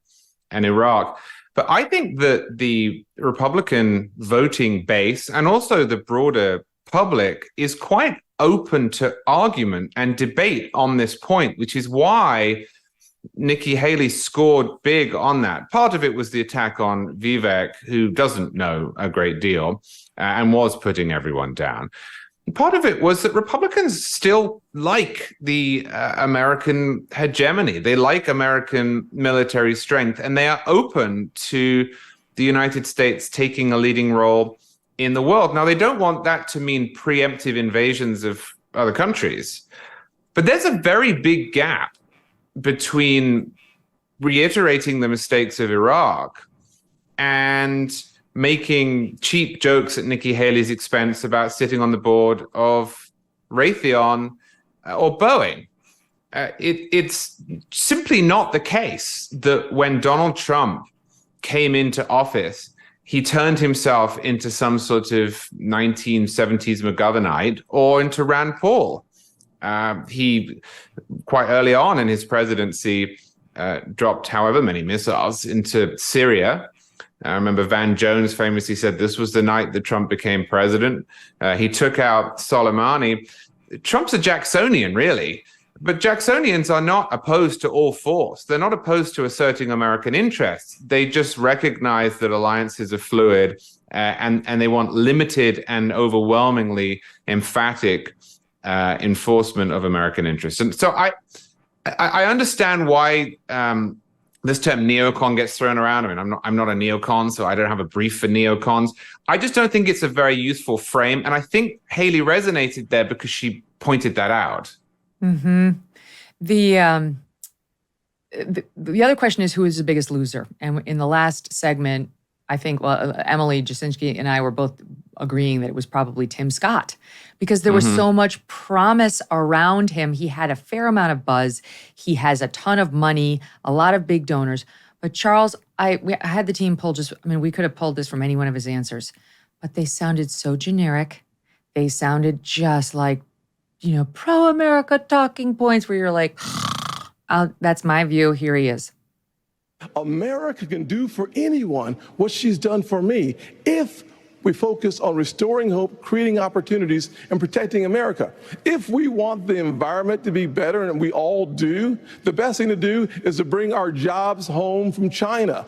and Iraq. But I think that the Republican voting base and also the broader public is quite open to argument and debate on this point, which is why Nikki Haley scored big on that. Part of it was the attack on Vivek, who doesn't know a great deal and was putting everyone down. Part of it was that Republicans still like the American hegemony. They like American military strength, and they are open to the United States taking a leading role in the world. Now, they don't want that to mean preemptive invasions of other countries, but there's a very big gap between reiterating the mistakes of Iraq and making cheap jokes at Nikki Haley's expense about sitting on the board of Raytheon or Boeing. It's simply not the case that when Donald Trump came into office, he turned himself into some sort of 1970s McGovernite or into Rand Paul. He, quite early on in his presidency, dropped however many missiles into Syria. I remember Van Jones famously said this was the night that Trump became president. He took out Soleimani. Trump's a Jacksonian, really. But Jacksonians are not opposed to all force. They're not opposed to asserting American interests. They just recognize that alliances are fluid and they want limited and overwhelmingly emphatic enforcement of American interests. And so I understand why this term neocon gets thrown around. I mean, I'm not a neocon, so I don't have a brief for neocons. I just don't think it's a very useful frame. And I think Haley resonated there because she pointed that out. Mm-hmm. The other question is, who is the biggest loser? And in the last segment, I think, Emily Jashinsky and I were both agreeing that it was probably Tim Scott, because there was so much promise around him. He had a fair amount of buzz. He has a ton of money, a lot of big donors. But Charles, I had the team pull we could have pulled this from any one of his answers, but they sounded so generic. They sounded just like, pro-America talking points where you're like, that's my view. Here he is. America can do for anyone what she's done for me if we focus on restoring hope, creating opportunities, and protecting America. If we want the environment to be better, and we all do, the best thing to do is to bring our jobs home from China.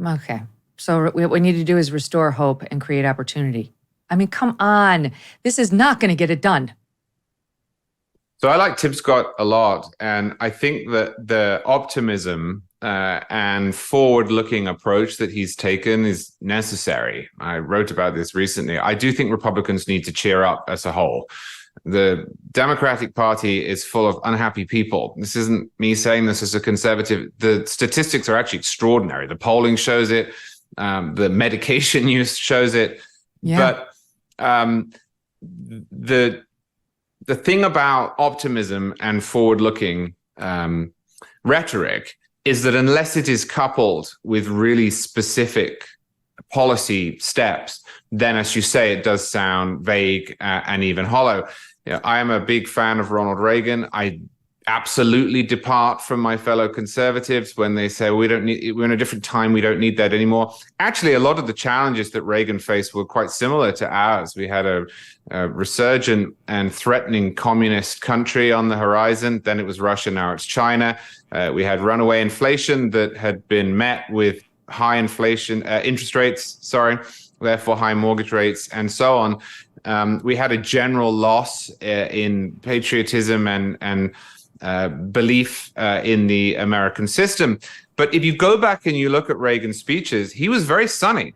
Okay. So what we need to do is restore hope and create opportunity. I mean, come on. This is not going to get it done. So I like Tim Scott a lot, and I think that the optimism and forward-looking approach that he's taken is necessary. I wrote about this recently. I do think Republicans need to cheer up as a whole. The Democratic Party is full of unhappy people. This isn't me saying this as a conservative. The statistics are actually extraordinary. The polling shows it. The medication use shows it. Yeah. But the thing about optimism and forward-looking rhetoric is that unless it is coupled with really specific policy steps, then, as you say, it does sound vague and even hollow. I am a big fan of Ronald Reagan. I absolutely depart from my fellow conservatives when they say we're in a different time, we don't need that anymore. Actually, a lot of the challenges that Reagan faced were quite similar to ours. We had a resurgent and threatening communist country on the horizon. Then it was Russia, now it's China. We had runaway inflation that had been met with high interest rates, therefore high mortgage rates, and so on. We had a general loss in patriotism and belief in the American system. But if you go back and you look at Reagan's speeches, he was very sunny.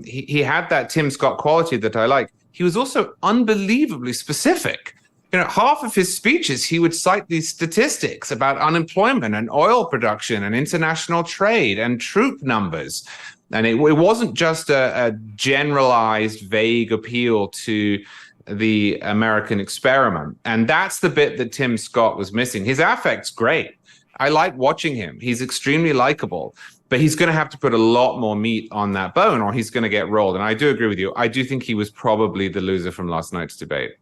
He had that Tim Scott quality that I like. He was also unbelievably specific. Half of his speeches, he would cite these statistics about unemployment and oil production and international trade and troop numbers. And it wasn't just a generalized, vague appeal to the American experiment. And that's the bit that Tim Scott was missing. His affect's great. I like watching him. He's extremely likable, but he's going to have to put a lot more meat on that bone or he's going to get rolled. And I do agree with you. I do think he was probably the loser from last night's debate.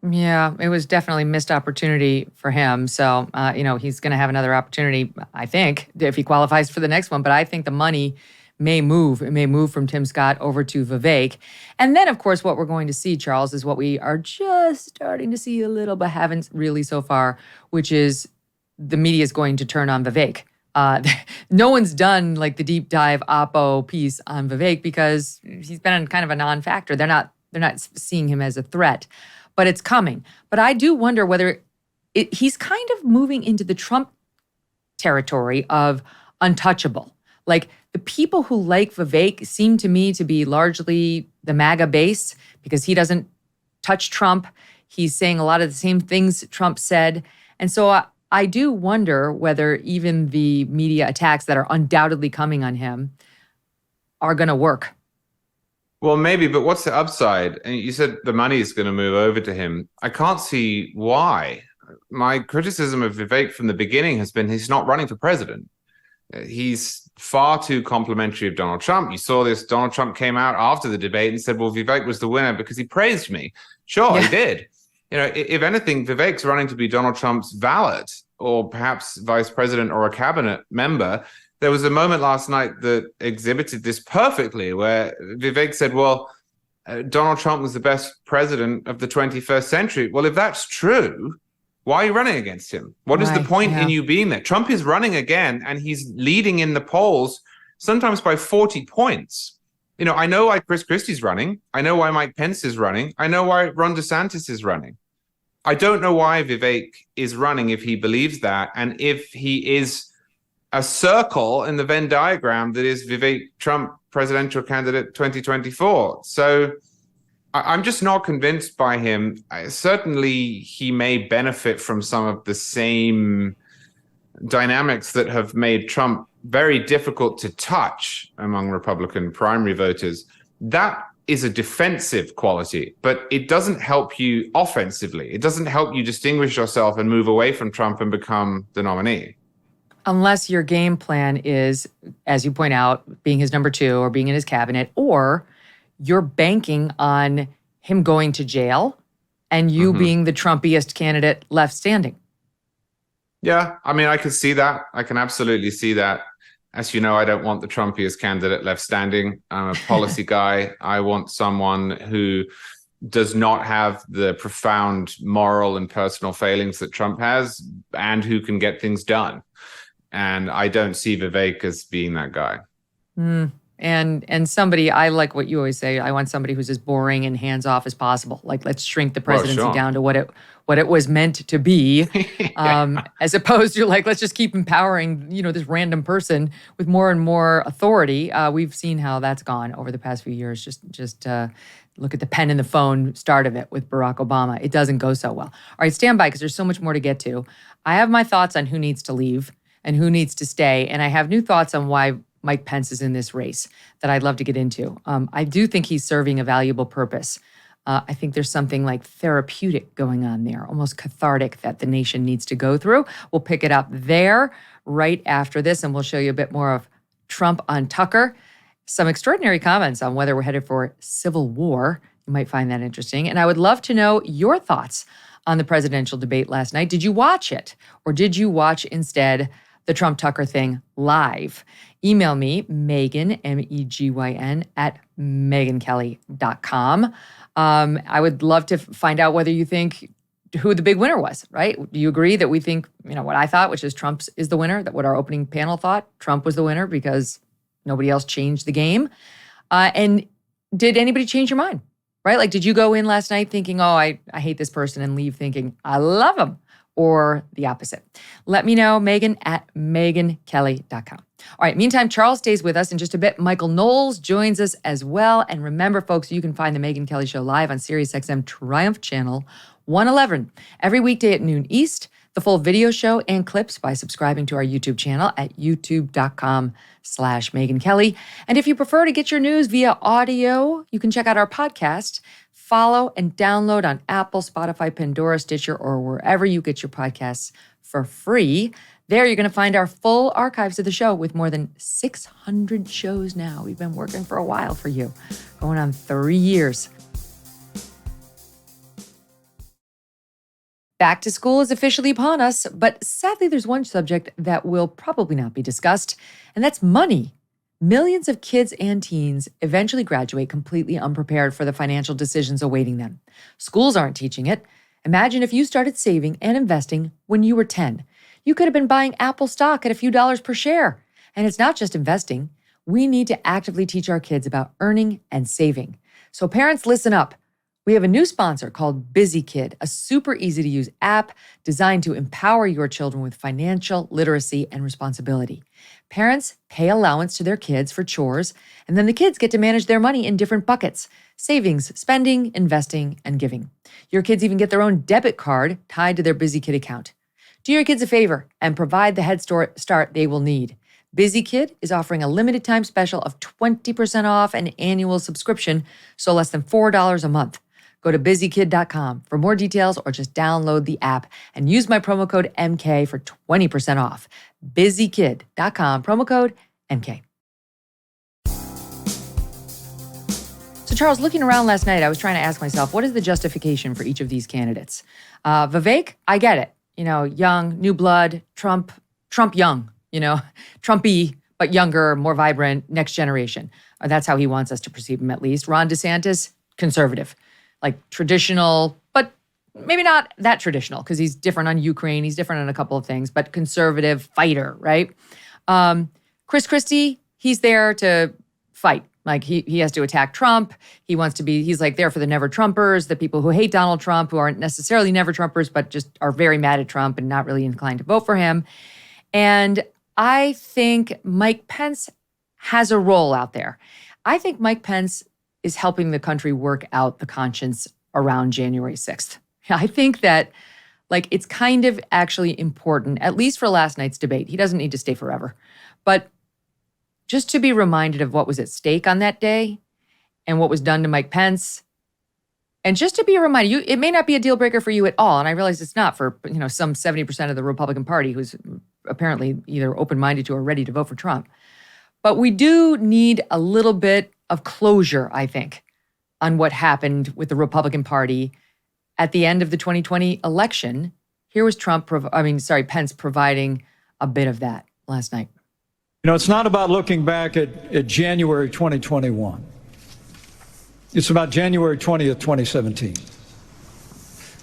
Yeah, it was definitely a missed opportunity for him. So, he's going to have another opportunity, I think, if he qualifies for the next one. But I think the money may move. It may move from Tim Scott over to Vivek. And then, of course, what we're going to see, Charles, is what we are just starting to see a little, but haven't really so far, which is the media is going to turn on Vivek. No one's done like the deep dive Oppo piece on Vivek because he's been kind of a non-factor. They're not seeing him as a threat, but it's coming. But I do wonder whether he's kind of moving into the Trump territory of untouchable. Like the people who like Vivek seem to me to be largely the MAGA base because he doesn't touch Trump. He's saying a lot of the same things Trump said. And so I do wonder whether even the media attacks that are undoubtedly coming on him are going to work. Well, maybe, but what's the upside? And you said the money is going to move over to him. I can't see why. My criticism of Vivek from the beginning has been he's not running for president. He's far too complimentary of Donald Trump. You saw this. Donald Trump came out after the debate and said, well, Vivek was the winner because he praised me. Sure, He did. If anything, Vivek's running to be Donald Trump's valet or perhaps vice president or a cabinet member. There was a moment last night that exhibited this perfectly where Vivek said, well, Donald Trump was the best president of the 21st century. Well, if that's true, why are you running against him? What is the point in you being there? Trump is running again, and he's leading in the polls, sometimes by 40 points. I know why Chris Christie's running. I know why Mike Pence is running. I know why Ron DeSantis is running. I don't know why Vivek is running if he believes that, and if he is a circle in the Venn diagram that is Vivek Trump presidential candidate 2024. So I'm just not convinced by him. Certainly, he may benefit from some of the same dynamics that have made Trump very difficult to touch among Republican primary voters. That is a defensive quality, but it doesn't help you offensively. It doesn't help you distinguish yourself and move away from Trump and become the nominee. Unless your game plan is, as you point out, being his number two or being in his cabinet, or you're banking on him going to jail and you being the Trumpiest candidate left standing. Yeah, I mean, I could see that. I can absolutely see that. As you know, I don't want the Trumpiest candidate left standing. I'm a policy guy. I want someone who does not have the profound moral and personal failings that Trump has and who can get things done. And I don't see Vivek as being that guy. And somebody, I like what you always say, I want somebody who's as boring and hands-off as possible. Like, let's shrink the presidency down to what it was meant to be, as opposed to like, let's just keep empowering, this random person with more and more authority. We've seen how that's gone over the past few years. Just look at the pen and the phone start of it with Barack Obama. It doesn't go so well. All right, stand by because there's so much more to get to. I have my thoughts on who needs to leave and who needs to stay. And I have new thoughts on why Mike Pence is in this race that I'd love to get into. I do think he's serving a valuable purpose. I think there's something like therapeutic going on there, almost cathartic that the nation needs to go through. We'll pick it up there right after this, and we'll show you a bit more of Trump on Tucker. Some extraordinary comments on whether we're headed for civil war. You might find that interesting. And I would love to know your thoughts on the presidential debate last night. Did you watch it? Or did you watch instead the Trump Tucker thing live? Email me, Megyn, MEGYN, at megynkelly.com. I would love to find out whether you think who the big winner was, right? Do you agree that we think, what I thought, which is Trump is the winner, that what our opening panel thought, Trump was the winner because nobody else changed the game? And did anybody change your mind, right? Like, did you go in last night thinking, oh, I hate this person, and leave thinking, I love him? Or the opposite? Let me know, Megyn at megynkelly.com. All right, meantime, Charles stays with us in just a bit. Michael Knowles joins us as well. And remember, folks, you can find the Megyn Kelly Show live on SiriusXM Triumph Channel 111 every weekday at noon East. The full video show and clips by subscribing to our YouTube channel at youtube.com/Megyn Kelly. And if you prefer to get your news via audio, you can check out our podcast. Follow and download on Apple, Spotify, Pandora, Stitcher, or wherever you get your podcasts for free. There you're going to find our full archives of the show with more than 600 shows now. We've been working for a while for you, going on 3 years. Back to school is officially upon us, but sadly there's one subject that will probably not be discussed, and that's money. Millions of kids and teens eventually graduate completely unprepared for the financial decisions awaiting them. Schools aren't teaching it. Imagine if you started saving and investing when you were 10. You could have been buying Apple stock at a few dollars per share. And it's not just investing. We need to actively teach our kids about earning and saving. So parents, listen up. We have a new sponsor called Busy Kid, a super easy to use app designed to empower your children with financial literacy and responsibility. Parents pay allowance to their kids for chores, and then the kids get to manage their money in different buckets: savings, spending, investing, and giving. Your kids even get their own debit card tied to their Busy Kid account. Do your kids a favor and provide the head start they will need. Busy Kid is offering a limited time special of 20% off an annual subscription, so less than $4 a month. Go to busykid.com for more details, or just download the app and use my promo code MK for 20% off. busykid.com, promo code MK. So Charles, looking around last night, I was trying to ask myself, what is the justification for each of these candidates? Vivek, I get it. Young, new blood, Trump young, Trumpy, but younger, more vibrant, next generation. That's how he wants us to perceive him, at least. Ron DeSantis, conservative. Like traditional, but maybe not that traditional, because he's different on Ukraine. He's different on a couple of things, but conservative fighter, right? Chris Christie, he's there to fight. Like he has to attack Trump. He's like there for the never Trumpers, the people who hate Donald Trump, who aren't necessarily never Trumpers, but just are very mad at Trump and not really inclined to vote for him. And I think Mike Pence has a role out there. I think Mike Pence is helping the country work out the conscience around January 6th. I think that, it's kind of actually important, at least for last night's debate. He doesn't need to stay forever. But just to be reminded of what was at stake on that day and what was done to Mike Pence, and just to be reminded, it may not be a deal breaker for you at all, and I realize it's not for, some 70% of the Republican Party who's apparently either open-minded to or ready to vote for Trump. But we do need a little bit of closure, I think, on what happened with the Republican Party at the end of the 2020 election. Here was Pence providing a bit of that last night. It's not about looking back at January 2021. It's about January 20th, 2017.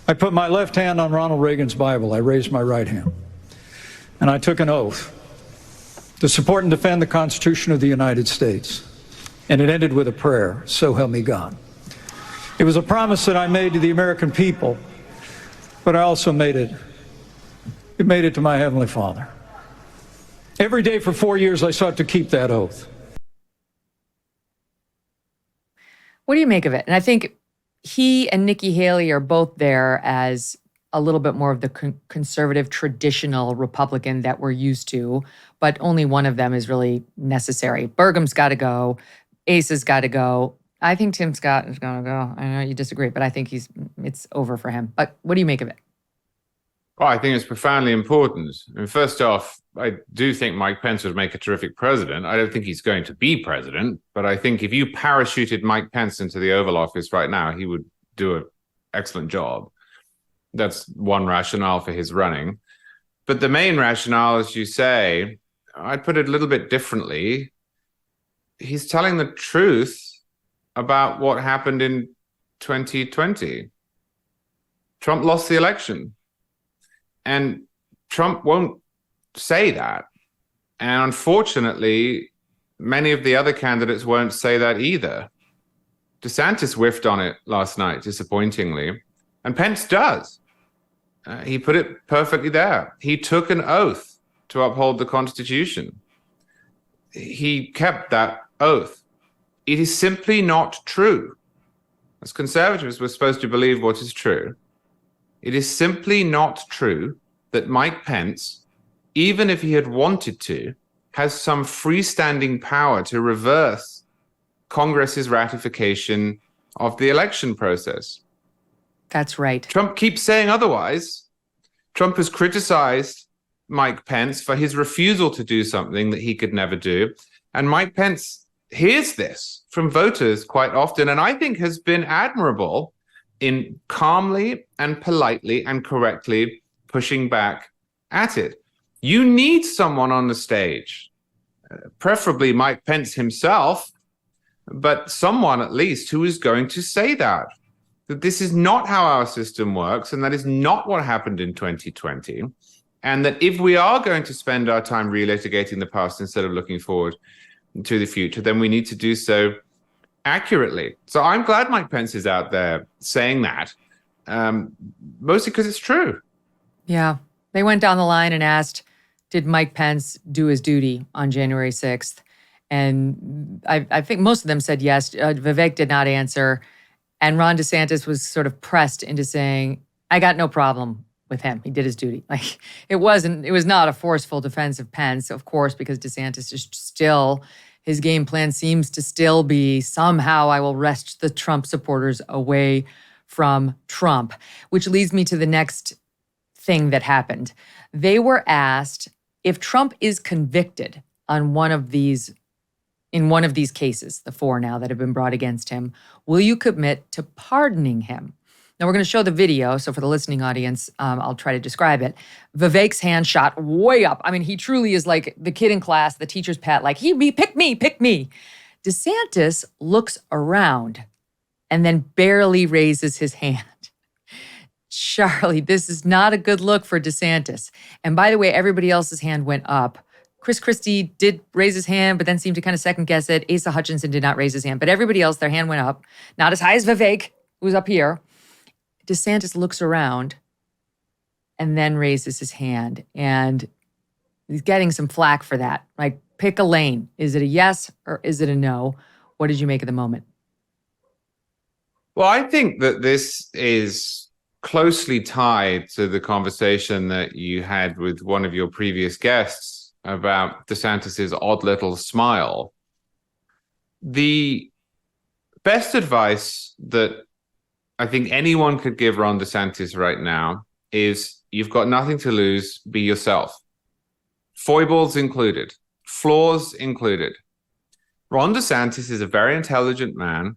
I put my left hand on Ronald Reagan's Bible. I raised my right hand. And I took an oath to support and defend the Constitution of the United States. And it ended with a prayer, so help me God. It was a promise that I made to the American people, but I also made it to my Heavenly Father. Every day for 4 years, I sought to keep that oath. What do you make of it? And I think he and Nikki Haley are both there as a little bit more of the conservative, traditional Republican that we're used to, but only one of them is really necessary. Burgum's got to go. Ace has got to go. I think Tim Scott is going to go. I know you disagree, but I think it's over for him. But what do you make of it? Well, I think it's profoundly important. First off, I do think Mike Pence would make a terrific president. I don't think he's going to be president, but I think if you parachuted Mike Pence into the Oval Office right now, he would do an excellent job. That's one rationale for his running. But the main rationale, as you say, I'd put it a little bit differently. He's telling the truth about what happened in 2020. Trump lost the election. And Trump won't say that. And unfortunately, many of the other candidates won't say that either. DeSantis whiffed on it last night, disappointingly. And Pence does. He put it perfectly there. He took an oath to uphold the Constitution. He kept that oath. It is simply not true. As conservatives, we're supposed to believe what is true. It is simply not true that Mike Pence, even if he had wanted to, has some freestanding power to reverse Congress's ratification of the election process. That's right. Trump keeps saying otherwise. Trump has criticized Mike Pence for his refusal to do something that he could never do. And Mike Pence hears this from voters quite often, and I think has been admirable in calmly and politely and correctly pushing back at it. You need someone on the stage, preferably Mike Pence himself, but someone at least who is going to say that this is not how our system works, and that is not what happened in 2020. And that if we are going to spend our time relitigating the past instead of looking forward to the future, then we need to do so accurately. So I'm glad Mike Pence is out there saying that, mostly because it's true. Yeah. They went down the line and asked, did Mike Pence do his duty on January 6th? And I think most of them said yes. Vivek did not answer. And Ron DeSantis was sort of pressed into saying, I got no problem with him. He did his duty. Like, it was not a forceful defense of Pence, of course, because DeSantis is still, his game plan seems to still be somehow I will wrest the Trump supporters away from Trump, which leads me to the next thing that happened. They were asked, if Trump is convicted on in one of these cases, the 4 now that have been brought against him, will you commit to pardoning him? Now, we're going to show the video. So for the listening audience, I'll try to describe it. Vivek's hand shot way up. I mean, he truly is like the kid in class, the teacher's pet, like, pick me. DeSantis looks around and then barely raises his hand. Charlie, this is not a good look for DeSantis. And by the way, everybody else's hand went up. Chris Christie did raise his hand, but then seemed to kind of second guess it. Asa Hutchinson did not raise his hand, but everybody else, their hand went up. Not as high as Vivek, who's up here. DeSantis looks around and then raises his hand. And he's getting some flack for that. Like, pick a lane. Is it a yes or is it a no? What did you make of the moment? Well, I think that this is closely tied to the conversation that you had with one of your previous guests about DeSantis's odd little smile. The best advice that I think anyone could give Ron DeSantis right now is, you've got nothing to lose, be yourself. Foibles included, flaws included. Ron DeSantis is a very intelligent man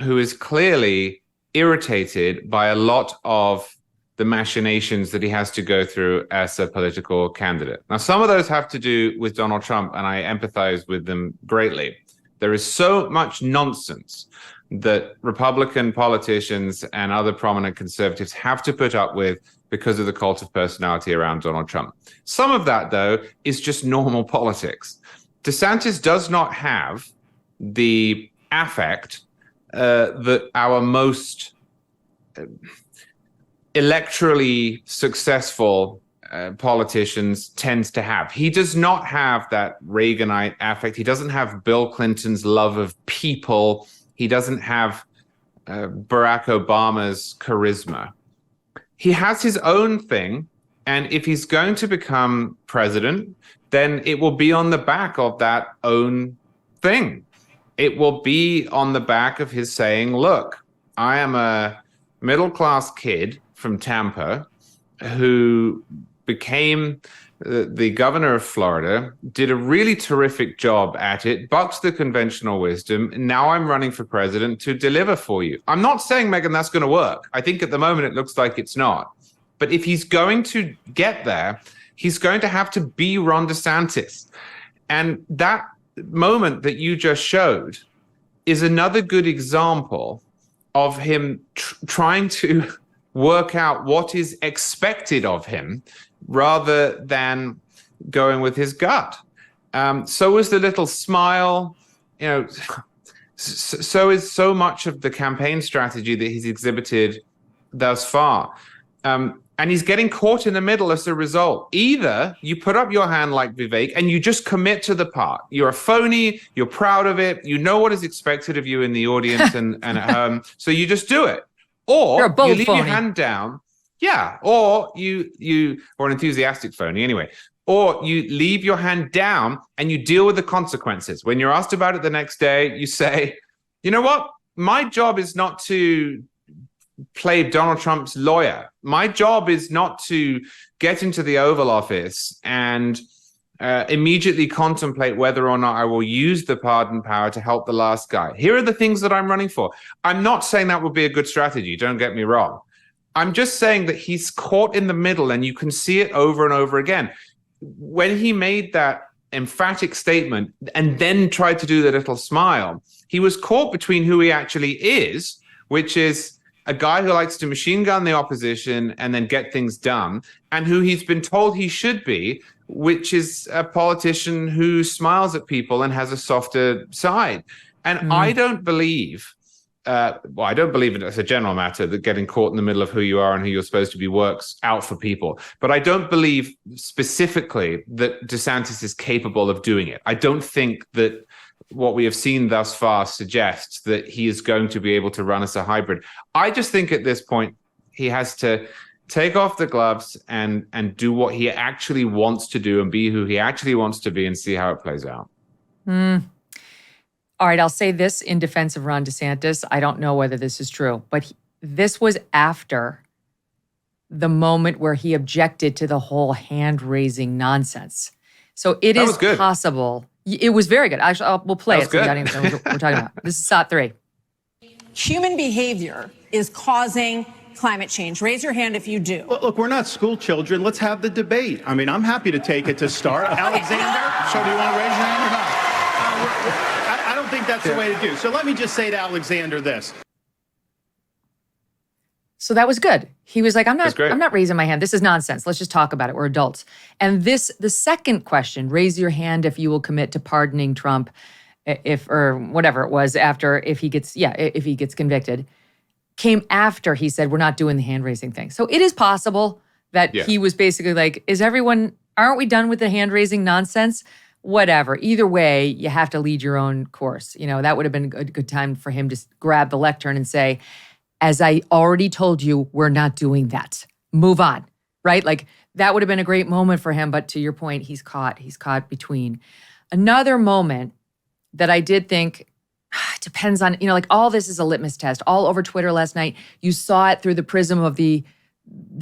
who is clearly irritated by a lot of the machinations that he has to go through as a political candidate. Now, some of those have to do with Donald Trump, and I empathize with them greatly. There is so much nonsense that Republican politicians and other prominent conservatives have to put up with because of the cult of personality around Donald Trump. Some of that, though, is just normal politics. DeSantis does not have the affect that our most electorally successful politicians tends to have. He does not have that Reaganite affect. He doesn't have Bill Clinton's love of people. He doesn't have Barack Obama's charisma. He has his own thing, and if he's going to become president, then it will be on the back of that own thing. It will be on the back of his saying, look, I am a middle-class kid from Tampa who became the governor of Florida, did a really terrific job at it, bucked the conventional wisdom. And now I'm running for president to deliver for you. I'm not saying, Megyn, that's going to work. I think at the moment it looks like it's not. But if he's going to get there, he's going to have to be Ron DeSantis. And that moment that you just showed is another good example of him trying to work out what is expected of him rather than going with his gut. So was the little smile, so is so much of the campaign strategy that he's exhibited thus far. And he's getting caught in the middle as a result. Either you put up your hand like Vivek and you just commit to the part. You're a phony, you're proud of it, you know what is expected of you in the audience and at home, so you just do it. Or you leave your hand down. Yeah, or or an enthusiastic phony anyway. Or you leave your hand down and you deal with the consequences. When you're asked about it the next day, you say, you know what? My job is not to play Donald Trump's lawyer. My job is not to get into the Oval Office and immediately contemplate whether or not I will use the pardon power to help the last guy. Here are the things that I'm running for. I'm not saying that would be a good strategy. Don't get me wrong. I'm just saying that he's caught in the middle, and you can see it over and over again. When he made that emphatic statement and then tried to do the little smile, he was caught between who he actually is, which is a guy who likes to machine gun the opposition and then get things done, and who he's been told he should be, which is a politician who smiles at people and has a softer side. And I don't believe, I don't believe it as a general matter that getting caught in the middle of who you are and who you're supposed to be works out for people. But I don't believe specifically that DeSantis is capable of doing it. I don't think that what we have seen thus far suggests that he is going to be able to run as a hybrid. I just think at this point, he has to take off the gloves and do what he actually wants to do and be who he actually wants to be and see how it plays out. All right, I'll say this in defense of Ron DeSantis. I don't know whether this is true, but this was after the moment where he objected to the whole hand-raising nonsense. So it is possible. It was very good. Actually, we'll play it for the audience. We're talking about. This is SOT 3. Human behavior is causing climate change. Raise your hand if you do. Look, we're not school children. Let's have the debate. I mean, I'm happy to take it to start. Alexander, so do you want to raise your hand or not? I don't think that's the way to do. So let me just say to Alexander this. So that was good. He was like, I'm not raising my hand. This is nonsense. Let's just talk about it. We're adults. And the second question, raise your hand if you will commit to pardoning Trump or whatever it was if he gets convicted, came after he said, we're not doing the hand raising thing. So it is possible that he was basically like, aren't we done with the hand raising nonsense? Whatever. Either way, you have to lead your own course. That would have been a good time for him to grab the lectern and say, as I already told you, we're not doing that. Move on, right? Like that would have been a great moment for him. But to your point, he's caught between. Another moment that I did think depends on, like all this is a litmus test. All over Twitter last night, you saw it through the prism of the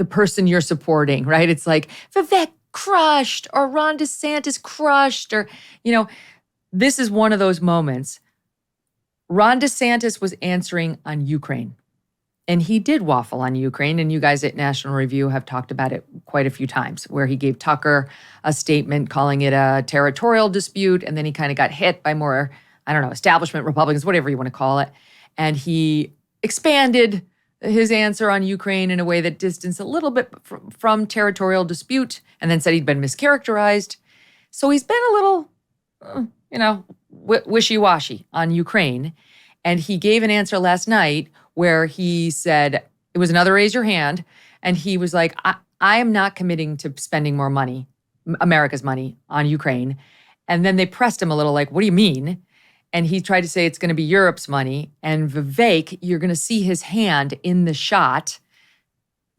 person you're supporting, right? It's like Vivek crushed or Ron DeSantis crushed or, this is one of those moments. Ron DeSantis was answering on Ukraine. And he did waffle on Ukraine, and you guys at National Review have talked about it quite a few times, where he gave Tucker a statement calling it a territorial dispute, and then he kind of got hit by more, establishment Republicans, whatever you want to call it. And he expanded his answer on Ukraine in a way that distanced a little bit from territorial dispute, and then said he'd been mischaracterized. So he's been a little, wishy-washy on Ukraine. And he gave an answer last night where he said, it was another raise your hand, and he was like, I am not committing to spending more money, America's money, on Ukraine. And then they pressed him a little like, what do you mean? And he tried to say it's going to be Europe's money. And Vivek, you're going to see his hand in the shot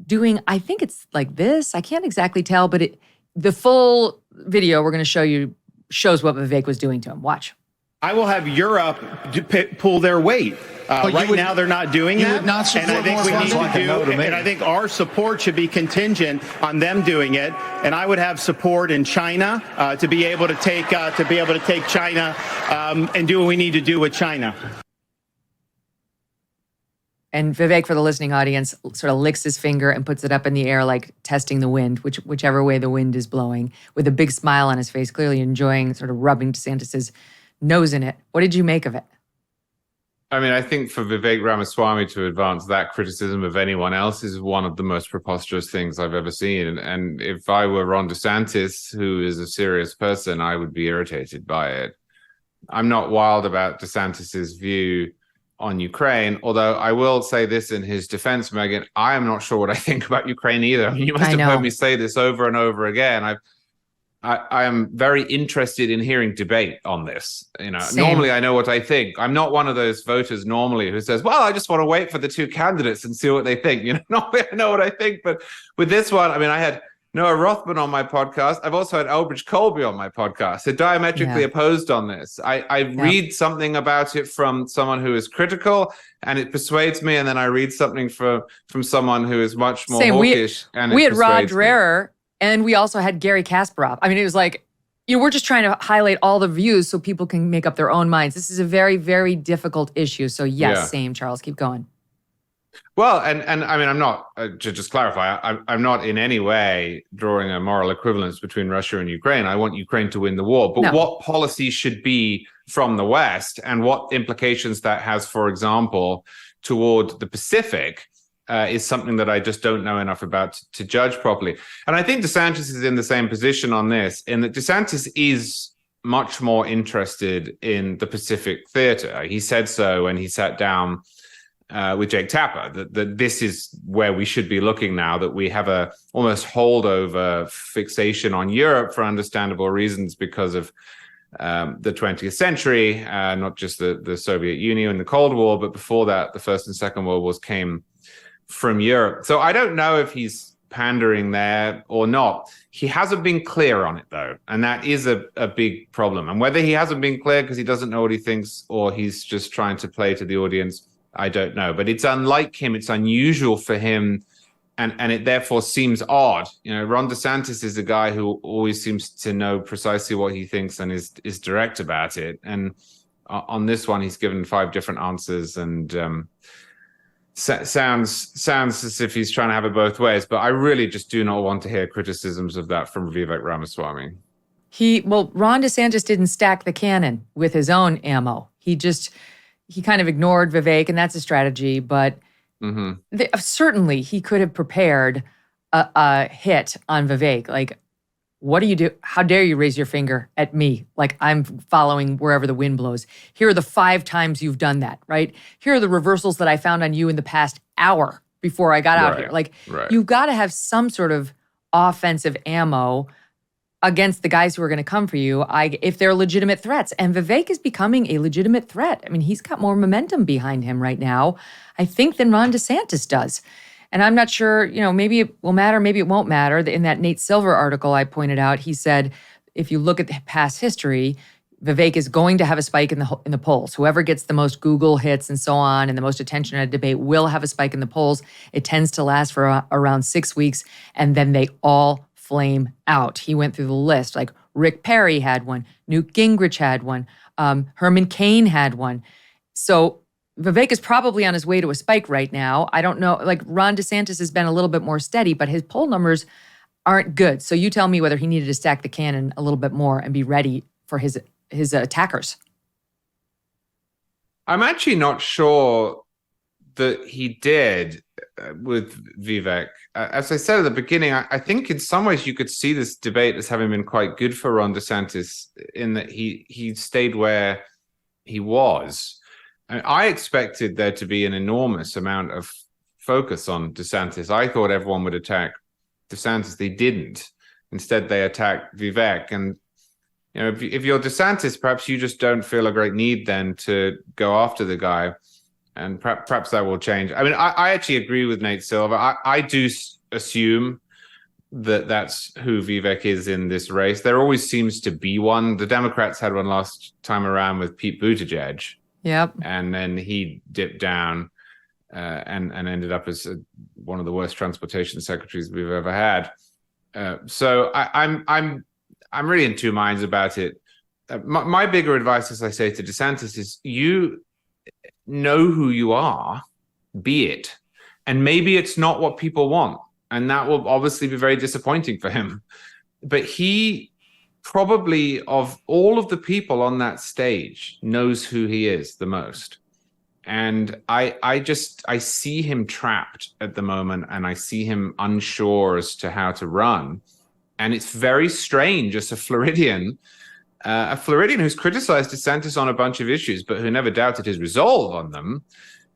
doing, I think it's like this. I can't exactly tell, but the full video we're going to show you shows what Vivek was doing to him. Watch. I will have Europe pull their weight. Right now, they're not doing that, and I think we need to do. And I think our support should be contingent on them doing it. And I would have support in China to be able to take China and do what we need to do with China. And Vivek, for the listening audience, sort of licks his finger and puts it up in the air like testing the wind, whichever way the wind is blowing, with a big smile on his face, clearly enjoying sort of rubbing DeSantis's nose in it. What did you make of it? I mean, I think for Vivek Ramaswamy to advance that criticism of anyone else is one of the most preposterous things I've ever seen. And if I were Ron DeSantis, who is a serious person, I would be irritated by it. I'm not wild about DeSantis's view on Ukraine, although I will say this in his defense, Megyn, I am not sure what I think about Ukraine either. I mean, you must have heard me say this over and over again. I am very interested in hearing debate on this. Normally I know what I think. I'm not one of those voters normally who says, well, I just want to wait for the two candidates and see what they think. Normally I know what I think, but with this one, I mean, I had Noah Rothman on my podcast. I've also had Elbridge Colby on my podcast. They're diametrically opposed on this. I read something about it from someone who is critical and it persuades me. And then I read something from someone who is much more hawkish. We had Rod Dreher and we also had Gary Kasparov. I mean, it was like, we're just trying to highlight all the views so people can make up their own minds. This is a very, very difficult issue. So yes, same, Charles, keep going. Well, and I mean, I'm not, to just clarify, I'm not in any way drawing a moral equivalence between Russia and Ukraine. I want Ukraine to win the war. But what policy should be from the West and what implications that has, for example, toward the Pacific is something that I just don't know enough about to judge properly. And I think DeSantis is in the same position on this, in that DeSantis is much more interested in the Pacific theater. He said so when he sat down with Jake Tapper, that this is where we should be looking now, that we have a almost holdover fixation on Europe for understandable reasons because of the 20th century, not just the Soviet Union and the Cold War, but before that, the First and Second World Wars came from Europe. So I don't know if he's pandering there or not. He hasn't been clear on it, though, and that is a big problem. And whether he hasn't been clear because he doesn't know what he thinks or he's just trying to play to the audience, I don't know. But it's unlike him. It's unusual for him, and it therefore seems odd. Ron DeSantis is a guy who always seems to know precisely what he thinks and is direct about it. And on this one, he's given 5 different answers and sounds as if he's trying to have it both ways. But I really just do not want to hear criticisms of that from Vivek Ramaswamy. Ron DeSantis didn't stack the cannon with his own ammo. He kind of ignored Vivek, and that's a strategy. But certainly he could have prepared a hit on Vivek. Like, what do you do? How dare you raise your finger at me? Like I'm following wherever the wind blows. Here are the 5 times you've done that, right? Here are the reversals that I found on you in the past hour before I got out here. Like, you've got to have some sort of offensive ammo against the guys who are going to come for you if they're legitimate threats. And Vivek is becoming a legitimate threat. I mean, he's got more momentum behind him right now, I think, than Ron DeSantis does. And I'm not sure, maybe it will matter, maybe it won't matter. In that Nate Silver article I pointed out, he said, if you look at the past history, Vivek is going to have a spike in the polls. Whoever gets the most Google hits and so on and the most attention at a debate will have a spike in the polls. It tends to last for around 6 weeks, and then they all flame out. He went through the list. Like Rick Perry had one, Newt Gingrich had one, Herman Cain had one. So Vivek is probably on his way to a spike right now. I don't know. Like Ron DeSantis has been a little bit more steady, but his poll numbers aren't good. So you tell me whether he needed to stack the cannon a little bit more and be ready for his attackers. I'm actually not sure that he did with Vivek. As I said at the beginning, I think in some ways you could see this debate as having been quite good for Ron DeSantis in that he stayed where he was. I expected there to be an enormous amount of focus on DeSantis. I thought everyone would attack DeSantis. They didn't. Instead, they attacked Vivek. And if you're DeSantis, perhaps you just don't feel a great need then to go after the guy. And perhaps that will change. I mean, I actually agree with Nate Silver. I do assume that that's who Vivek is in this race. There always seems to be one. The Democrats had one last time around with Pete Buttigieg. Yep. And then he dipped down and ended up as one of the worst transportation secretaries we've ever had. So I'm really in 2 minds about it. My bigger advice, as I say to DeSantis, is you know who you are. be it. And maybe it's not what people want. And that will obviously be very disappointing for him. But he probably, of all of the people on that stage, knows who he is the most. And I see him trapped at the moment, and I see him unsure as to how to run. And it's very strange as a Floridian who's criticized DeSantis on a bunch of issues, but who never doubted his resolve on them,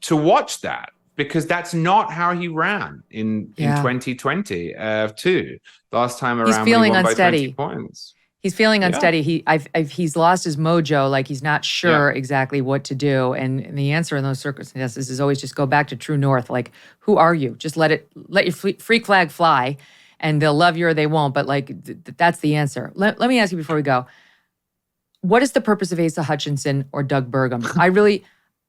to watch that, because that's not how he ran in 2020 too. Last time around, he's feeling when he won unsteady. by 20 points. He's feeling unsteady. He's lost his mojo. Like, he's not sure exactly what to do. And the answer in those circumstances is always just go back to true north. Like, who are you? Just let your freak flag fly, and they'll love you or they won't. But like, that's the answer. Let me ask you before we go. What is the purpose of Asa Hutchinson or Doug Burgum?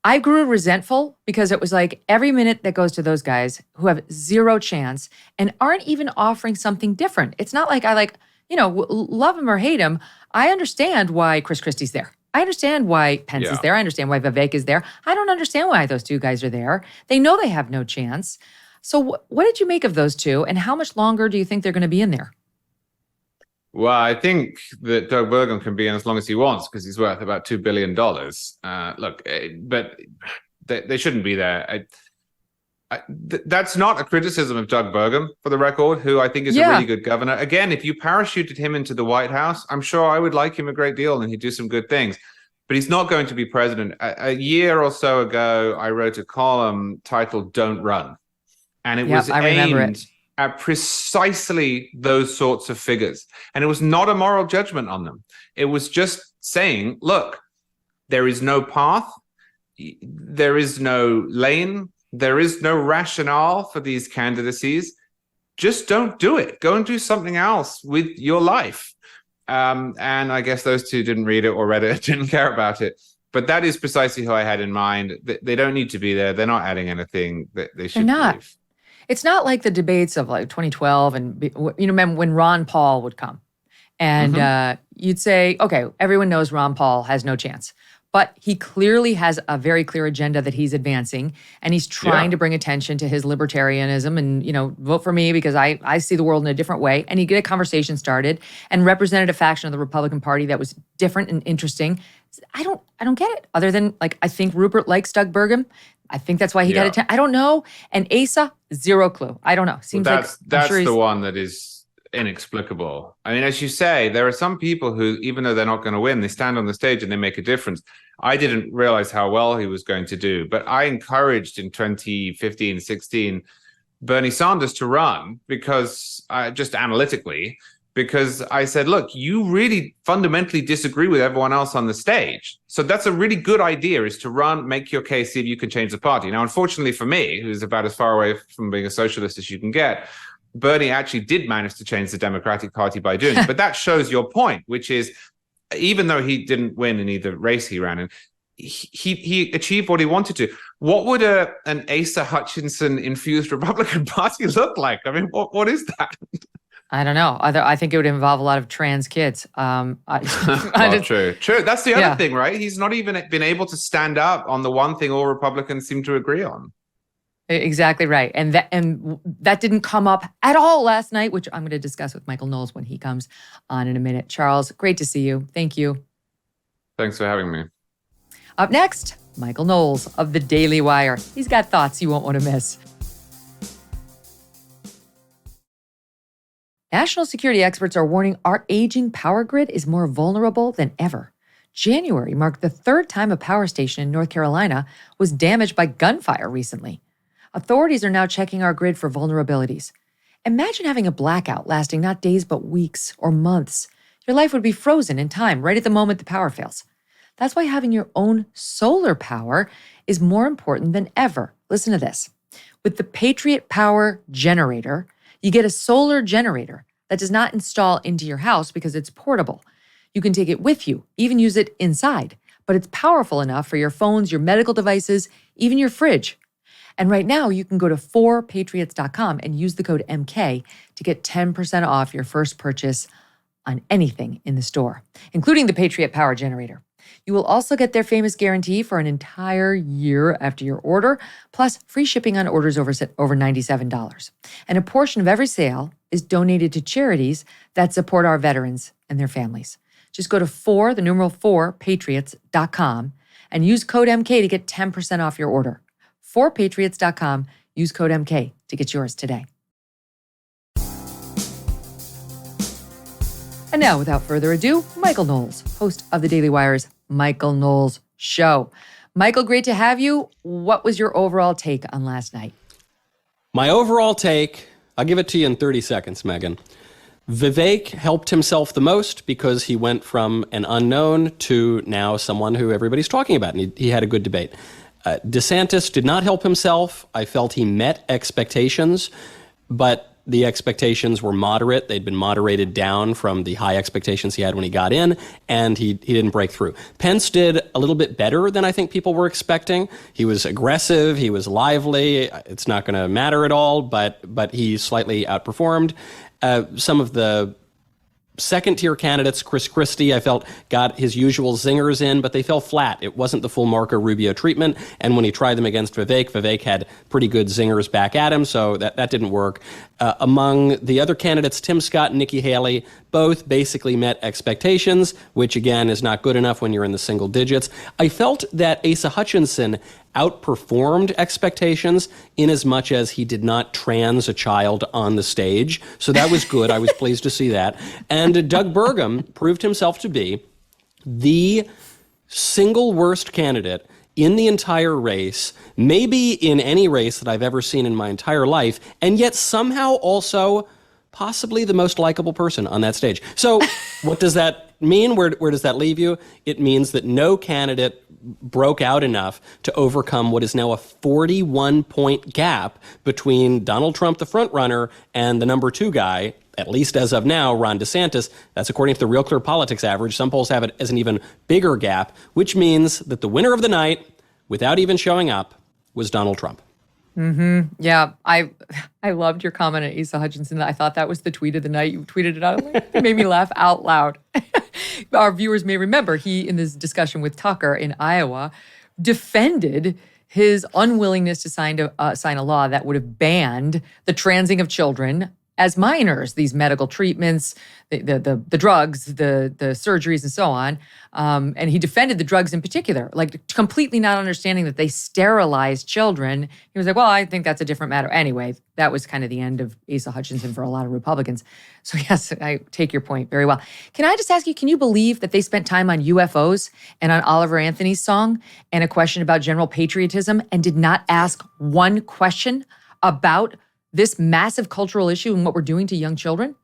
I grew resentful because it was like every minute that goes to those guys who have zero chance and aren't even offering something different. It's not like I love him or hate him. I understand why Chris Christie's there. I understand why Pence is there. I understand why Vivek is there. I don't understand why those two guys are there. They know they have no chance. So what did you make of those two, and how much longer do you think they're going to be in there? Well, I think that Doug Burgum can be in as long as he wants because he's worth about $2 billion. But they shouldn't be there. That's not a criticism of Doug Burgum, for the record, who I think is a really good governor. Again, if you parachuted him into the White House, I'm sure I would like him a great deal and he'd do some good things. But he's not going to be president. A year or so ago, I wrote a column titled "Don't Run," and it was aimed at precisely those sorts of figures. And it was not a moral judgment on them. It was just saying, look, there is no path, there is no lane, there is no rationale for these candidacies. Just don't do it. Go and do something else with your life. And I guess those two didn't read it or read it, didn't care about it. But that is precisely who I had in mind. They don't need to be there. They're not adding anything that they should leave. It's not like the debates of like 2012 and, remember when Ron Paul would come and you'd say, okay, everyone knows Ron Paul has no chance, but he clearly has a very clear agenda that he's advancing, and he's trying to bring attention to his libertarianism and, vote for me because I see the world in a different way. And he get a conversation started and represented a faction of the Republican Party that was different and interesting. I don't get it, other than like, I think Rupert likes Doug Burgum. I think that's why he got it. I don't know. And Asa, zero clue. I don't know. Seems that's sure the one that is inexplicable. I mean, as you say, there are some people who, even though they're not going to win, they stand on the stage and they make a difference. I didn't realize how well he was going to do, but I encouraged in 2015, 16, Bernie Sanders to run because just analytically, because I said, look, you really fundamentally disagree with everyone else on the stage. So that's a really good idea, is to run, make your case, see if you can change the party. Now, unfortunately for me, who's about as far away from being a socialist as you can get, Bernie actually did manage to change the Democratic Party by doing it. But that shows your point, which is, even though he didn't win in either race he ran in, he achieved what he wanted to. What would an Asa Hutchinson-infused Republican Party look like? I mean, what is that? I don't know. I think it would involve a lot of trans kids. True. That's the other thing, right? He's not even been able to stand up on the one thing all Republicans seem to agree on. Exactly right. And that didn't come up at all last night, which I'm going to discuss with Michael Knowles when he comes on in a minute. Charles, great to see you. Thank you. Thanks for having me. Up next, Michael Knowles of the Daily Wire. He's got thoughts you won't want to miss. National security experts are warning our aging power grid is more vulnerable than ever. January marked the third time a power station in North Carolina was damaged by gunfire recently. Authorities are now checking our grid for vulnerabilities. Imagine having a blackout lasting not days but weeks or months. Your life would be frozen in time right at the moment the power fails. That's why having your own solar power is more important than ever. Listen to this. With the Patriot Power Generator, you get a solar generator that does not install into your house because it's portable. You can take it with you, even use it inside, but it's powerful enough for your phones, your medical devices, even your fridge. And right now, you can go to 4patriots.com and use the code MK to get 10% off your first purchase on anything in the store, including the Patriot Power Generator. You will also get their famous guarantee for an entire year after your order, plus free shipping on orders over $97. And a portion of every sale is donated to charities that support our veterans and their families. Just go to 4patriots.com and use code MK to get 10% off your order. 4patriots.com, use code MK to get yours today. And now, without further ado, Michael Knowles, host of the Daily Wire's Michael Knowles Show. Michael, great to have you. What was your overall take on last night? My overall take, I'll give it to you in 30 seconds, Megyn. Vivek helped himself the most because he went from an unknown to now someone who everybody's talking about, and he had a good debate. DeSantis did not help himself. I felt he met expectations, but the expectations were moderate. They'd been moderated down from the high expectations he had when he got in, and he didn't break through. Pence did a little bit better than I think people were expecting. He was aggressive. He was lively. It's not going to matter at all, but he slightly outperformed. Some of the second-tier candidates, Chris Christie, I felt got his usual zingers in, but they fell flat. It wasn't the full Marco-Rubio treatment, and when he tried them against Vivek had pretty good zingers back at him, so that didn't work. Among the other candidates, Tim Scott and Nikki Haley, both basically met expectations, which again is not good enough when you're in the single digits. I felt that Asa Hutchinson outperformed expectations in as much as he did not trans a child on the stage. So that was good. I was pleased to see that. And Doug Burgum proved himself to be the single worst candidate in the entire race, maybe in any race that I've ever seen in my entire life, and yet somehow also possibly the most likable person on that stage. So what does that mean? Where does that leave you? It means that no candidate broke out enough to overcome what is now a 41-point gap between Donald Trump, the front runner, and the number 2 guy, at least as of now, Ron DeSantis. That's according to the Real Clear Politics average. Some polls have it as an even bigger gap, which means that the winner of the night, without even showing up, was Donald Trump. Mm-hmm. Yeah, I loved your comment on Asa Hutchinson. I thought that was the tweet of the night. You tweeted it out. It made me laugh out loud. Our viewers may remember he, in this discussion with Tucker in Iowa, defended his unwillingness to sign a law that would have banned the transing of children as minors, these medical treatments, the drugs, the surgeries, and so on. And he defended the drugs in particular, like completely not understanding that they sterilize children. He was like, well, I think that's a different matter. Anyway, that was kind of the end of Asa Hutchinson for a lot of Republicans. So yes, I take your point very well. Can I just ask you, can you believe that they spent time on UFOs and on Oliver Anthony's song and a question about general patriotism and did not ask one question about this massive cultural issue and what we're doing to young children?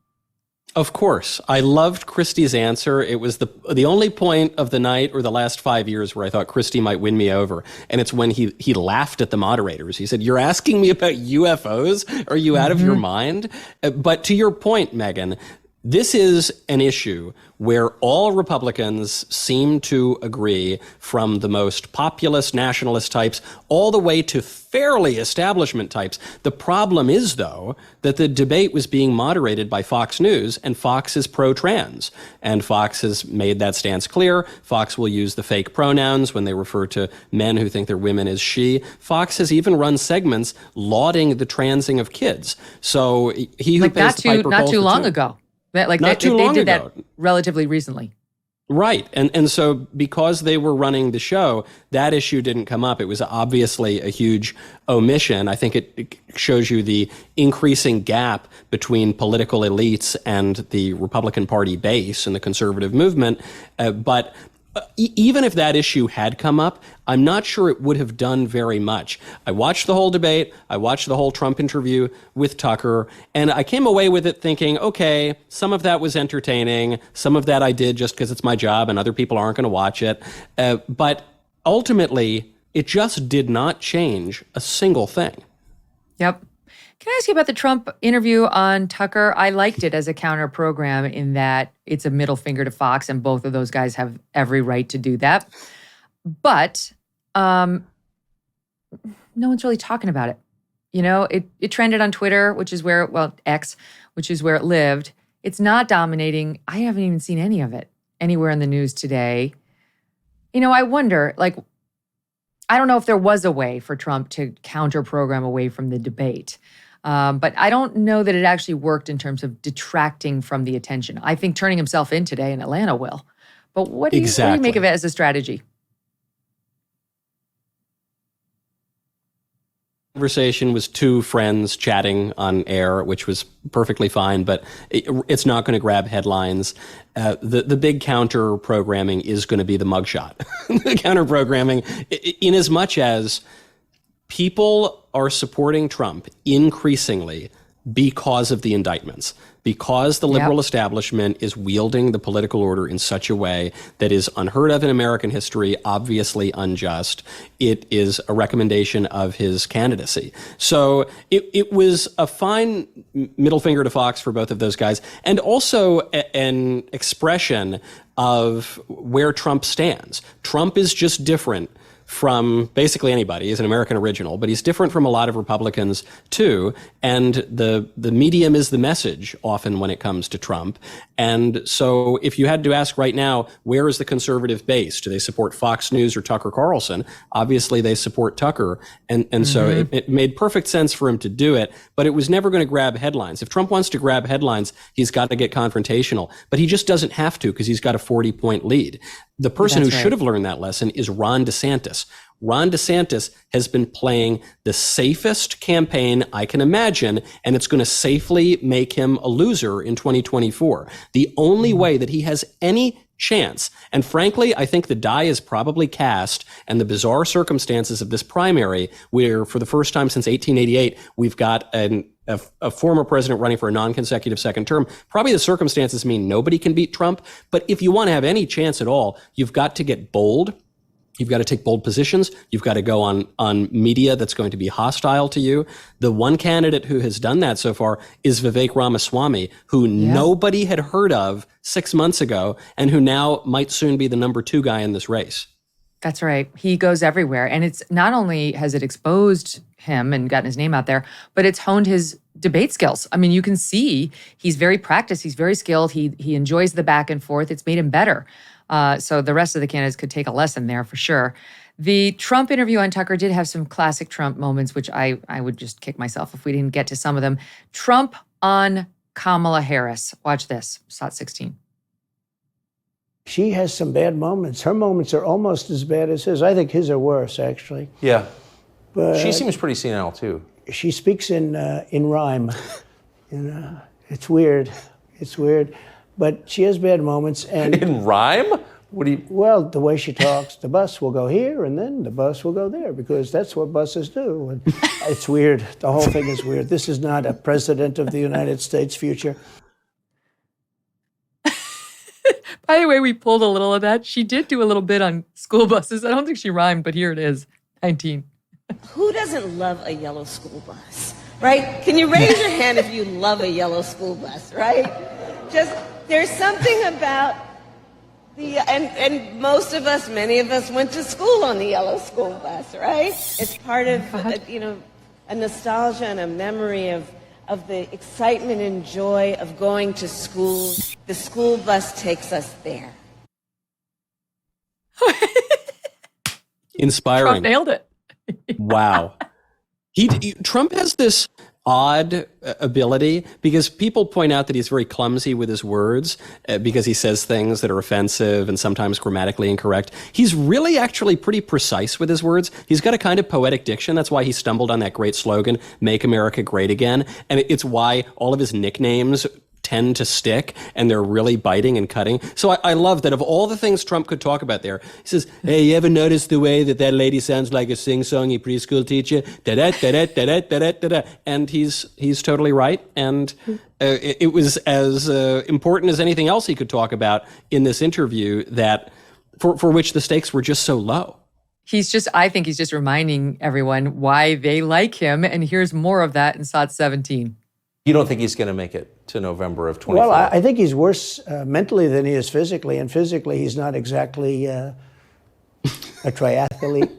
Of course. I loved Christie's answer. It was the only point of the night or the last 5 years where I thought Christie might win me over. And it's when he laughed at the moderators. He said, "You're asking me about UFOs? Are you out of your mind?" But to your point, Megyn, this is an issue where all Republicans seem to agree, from the most populist nationalist types all the way to fairly establishment types. The problem is, though, that the debate was being moderated by Fox News, and Fox is pro-trans. And Fox has made that stance clear. Fox will use the fake pronouns when they refer to men who think they're women as she. Fox has even run segments lauding the transing of kids. So he who pays the piper not too long ago. Like they did that relatively recently. Right. And so because they were running the show, that issue didn't come up. It was obviously a huge omission. I think it shows you the increasing gap between political elites and the Republican Party base and the conservative movement. But even if that issue had come up, I'm not sure it would have done very much. I watched the whole debate. I watched the whole Trump interview with Tucker, and I came away with it thinking, okay, some of that was entertaining. Some of that I did just because it's my job and other people aren't going to watch it. But ultimately, it just did not change a single thing. Yep. Can I ask you about the Trump interview on Tucker? I liked it as a counter program in that it's a middle finger to Fox, and both of those guys have every right to do that. But no one's really talking about it. You know, it trended on Twitter, which is where, X, which is where it lived. It's not dominating. I haven't even seen any of it anywhere in the news today. I wonder, I don't know if there was a way for Trump to counter program away from the debate. But I don't know that it actually worked in terms of detracting from the attention. I think turning himself in today in Atlanta will. But what do you make of it as a strategy? Conversation was two friends chatting on air, which was perfectly fine, but it's not going to grab headlines. The big counter programming is going to be the mugshot. The counter programming, in as much as people are supporting Trump increasingly because of the indictments, because the liberal establishment is wielding the political order in such a way that is unheard of in American history, obviously unjust. It is a recommendation of his candidacy. So it was a fine middle finger to Fox for both of those guys, and also an expression of where Trump stands. Trump is just different from basically anybody. He's an American original, but he's different from a lot of Republicans too. And the medium is the message often when it comes to Trump. And so if you had to ask right now, where is the conservative base? Do they support Fox News or Tucker Carlson? Obviously they support Tucker. And so it made perfect sense for him to do it, but it was never going to grab headlines. If Trump wants to grab headlines, he's got to get confrontational, but he just doesn't have to because he's got a 40-point lead. The person who should have learned that lesson is Ron DeSantis. Ron DeSantis has been playing the safest campaign I can imagine, and it's going to safely make him a loser in 2024. The only way that he has any chance, and frankly, I think the die is probably cast, and the bizarre circumstances of this primary, where for the first time since 1888, we've got a former president running for a non-consecutive second term. Probably the circumstances mean nobody can beat Trump. But if you want to have any chance at all, you've got to get bold. You've got to take bold positions. You've got to go on media that's going to be hostile to you. The one candidate who has done that so far is Vivek Ramaswamy, who nobody had heard of 6 months ago and who now might soon be the number 2 guy in this race. That's right. He goes everywhere. And it's not only has it exposed him and gotten his name out there, but it's honed his debate skills. I mean, you can see he's very practiced. He's very skilled. He enjoys the back and forth. It's made him better. So the rest of the candidates could take a lesson there for sure. The Trump interview on Tucker did have some classic Trump moments, which I would just kick myself if we didn't get to some of them. Trump on Kamala Harris. Watch this, SOT 16. She has some bad moments. Her moments are almost as bad as his. I think his are worse, actually. Yeah. But she seems pretty senile, too. She speaks in rhyme. It's weird. It's weird. But she has bad moments. And in rhyme? What do you... Well, the way she talks, the bus will go here and then the bus will go there because that's what buses do. And it's weird. The whole thing is weird. This is not a president of the United States future. By the way, we pulled a little of that. She did do a little bit on school buses. I don't think she rhymed, but here it is, 19. Who doesn't love a yellow school bus, right? Can you raise your hand if you love a yellow school bus, right? Just, there's something about and most of us, many of us went to school on the yellow school bus, right? It's part of, a nostalgia and a memory of the excitement and joy of going to school. The school bus takes us there. Inspiring. Trump nailed it. Wow. Trump has this odd ability because people point out that he's very clumsy with his words because he says things that are offensive and sometimes grammatically incorrect. He's really actually pretty precise with his words. He's got a kind of poetic diction. That's why he stumbled on that great slogan, "Make America Great Again." And it's why all of his nicknames tend to stick and they're really biting and cutting. So I love that of all the things Trump could talk about there, he says, "Hey, you ever notice the way that lady sounds like a sing-songy preschool teacher? Da-da-da-da-da-da-da-da-da." And he's totally right. And it was as important as anything else he could talk about in this interview that for which the stakes were just so low. I think he's just reminding everyone why they like him. And here's more of that in SOT 17. You don't think he's going to make it to November of 24? Well, I think he's worse mentally than he is physically. And physically, he's not exactly a triathlete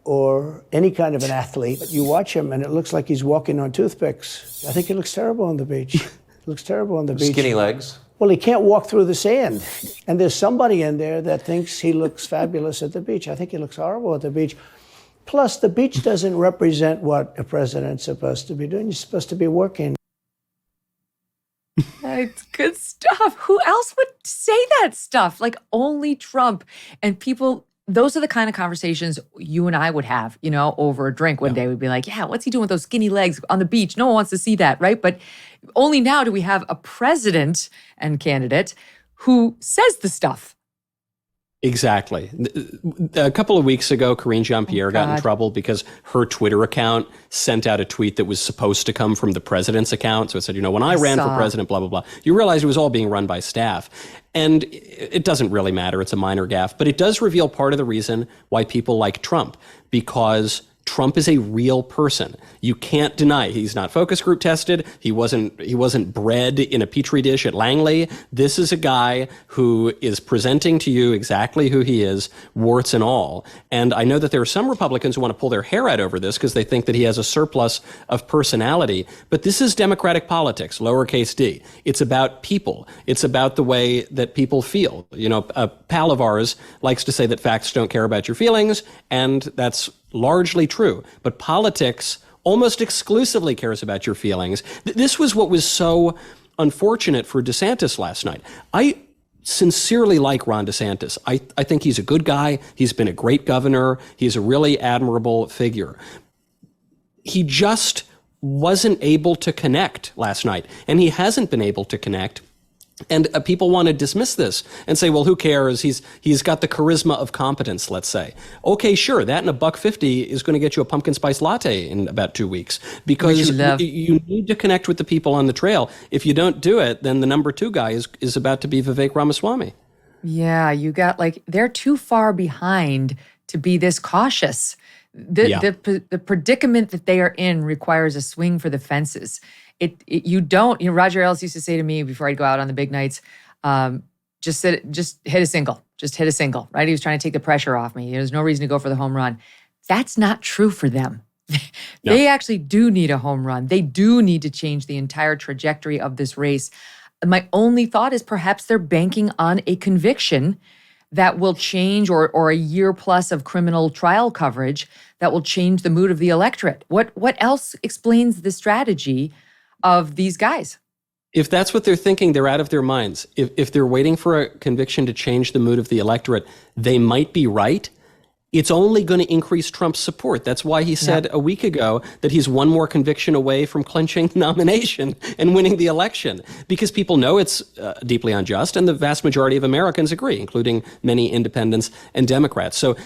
or any kind of an athlete. But you watch him, and it looks like he's walking on toothpicks. I think he looks terrible on the beach. Looks terrible on the beach. Skinny legs. Well, he can't walk through the sand. And there's somebody in there that thinks he looks fabulous at the beach. I think he looks horrible at the beach. Plus, the beach doesn't represent what a president's supposed to be doing. You're supposed to be working. It's good stuff. Who else would say that stuff? Like only Trump. And people, those are the kind of conversations you and I would have, you know, over a drink one day. We'd be like, yeah, what's he doing with those skinny legs on the beach? No one wants to see that, right? But only now do we have a president and candidate who says the stuff. Exactly. A couple of weeks ago, Karine Jean-Pierre got in trouble because her Twitter account sent out a tweet that was supposed to come from the president's account. So it said, you know, when I ran for president, blah, blah, blah. You realize it was all being run by staff. And it doesn't really matter. It's a minor gaffe. But it does reveal part of the reason why people like Trump, because Trump is a real person. You can't deny he's not focus group tested. He wasn't bred in a petri dish at Langley. This is a guy who is presenting to you exactly who he is, warts and all. And I know that there are some Republicans who want to pull their hair out over this because they think that he has a surplus of personality. But this is Democratic politics, lowercase d. It's about people. It's about the way that people feel. You know, a pal of ours likes to say that facts don't care about your feelings, and that's largely true, but politics almost exclusively cares about your feelings. This was what was so unfortunate for DeSantis last night. I sincerely like Ron DeSantis. I think he's a good guy. He's been a great governor. He's a really admirable figure. He just wasn't able to connect last night, and he hasn't been able to connect. And people want to dismiss this and say, well, who cares? He's got the charisma of competence, let's say. Okay, sure, that and $1.50 is going to get you a pumpkin spice latte in about 2 weeks, because you need to connect with the people on the trail. If you don't do it, then the number 2 guy is about to be Vivek Ramaswamy. Yeah, you got they're too far behind to be this cautious. The predicament that they are in requires a swing for the fences. Roger Ailes used to say to me before I'd go out on the big nights, just hit a single, right? He was trying to take the pressure off me. There's no reason to go for the home run. That's not true for them. They actually do need a home run. They do need to change the entire trajectory of this race. My only thought is perhaps they're banking on a conviction that will change, or a year plus of criminal trial coverage that will change the mood of the electorate. What else explains the strategy of these guys? If that's what they're thinking, they're out of their minds. If they're waiting for a conviction to change the mood of the electorate, they might be right. It's only going to increase Trump's support. That's why he said a week ago that he's one more conviction away from clinching the nomination and winning the election, because people know it's deeply unjust, and the vast majority of Americans agree, including many independents and Democrats. So,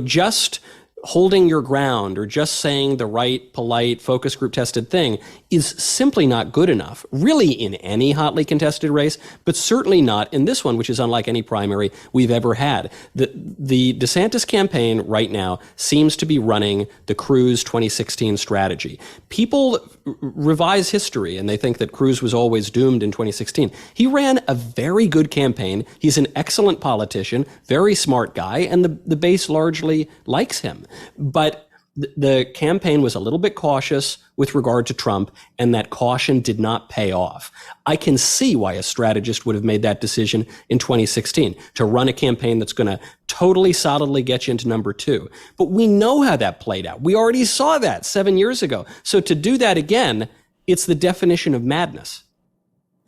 just holding your ground or just saying the right, polite, focus group tested thing is simply not good enough, really, in any hotly contested race, but certainly not in this one, which is unlike any primary we've ever had. The DeSantis campaign right now seems to be running the Cruz 2016 strategy. People revise history and they think that Cruz was always doomed in 2016. He ran a very good campaign. He's an excellent politician, very smart guy, and the base largely likes him. But the campaign was a little bit cautious with regard to Trump, and that caution did not pay off. I can see why a strategist would have made that decision in 2016 to run a campaign that's going to totally solidly get you into number 2. But we know how that played out. We already saw that 7 years ago. So to do that again, it's the definition of madness.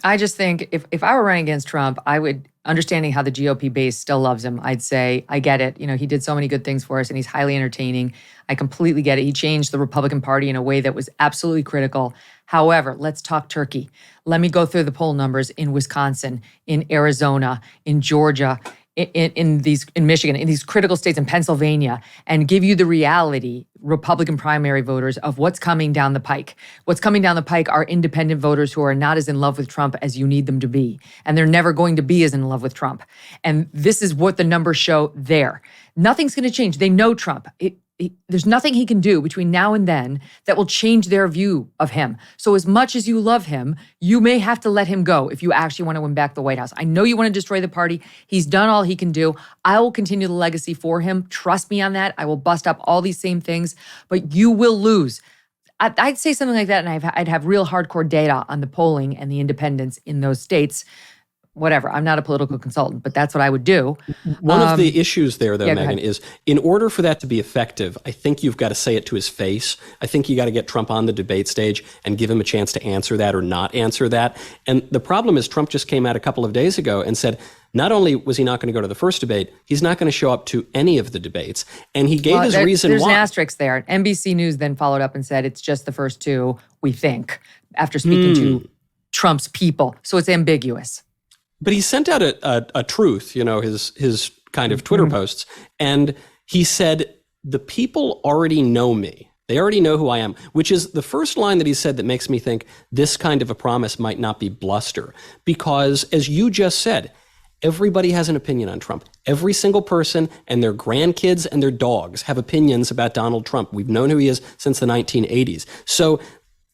I just think if I were running against Trump, I would, understanding how the GOP base still loves him, I'd say, I get it. He did so many good things for us and he's highly entertaining. I completely get it. He changed the Republican Party in a way that was absolutely critical. However, let's talk turkey. Let me go through the poll numbers in Wisconsin, in Arizona, in Georgia, in Michigan, in these critical states, in Pennsylvania, and give you the reality, Republican primary voters, of what's coming down the pike. What's coming down the pike are independent voters who are not as in love with Trump as you need them to be. And they're never going to be as in love with Trump. And this is what the numbers show there. Nothing's going to change. They know Trump. There's nothing he can do between now and then that will change their view of him. So as much as you love him, you may have to let him go if you actually want to win back the White House. I know you want to destroy the party. He's done all he can do. I will continue the legacy for him. Trust me on that. I will bust up all these same things, but you will lose. I'd say something like that, and I'd have real hardcore data on the polling and the independents in those states. Whatever. I'm not a political consultant, but that's what I would do. One of the issues there, though, Megyn, is in order for that to be effective, I think you've got to say it to his face. I think you got to get Trump on the debate stage and give him a chance to answer that or not answer that. And the problem is Trump just came out a couple of days ago and said, not only was he not going to go to the first debate, he's not going to show up to any of the debates. And he gave his reason there's why. There's an asterisk there. NBC News then followed up and said it's just the first two, we think, after speaking to Trump's people. So it's ambiguous. But he sent out a truth, his kind of Twitter posts, and he said, the people already know me. They already know who I am, which is the first line that he said that makes me think this kind of a promise might not be bluster. Because as you just said, everybody has an opinion on Trump. Every single person and their grandkids and their dogs have opinions about Donald Trump. We've known who he is since the 1980s. So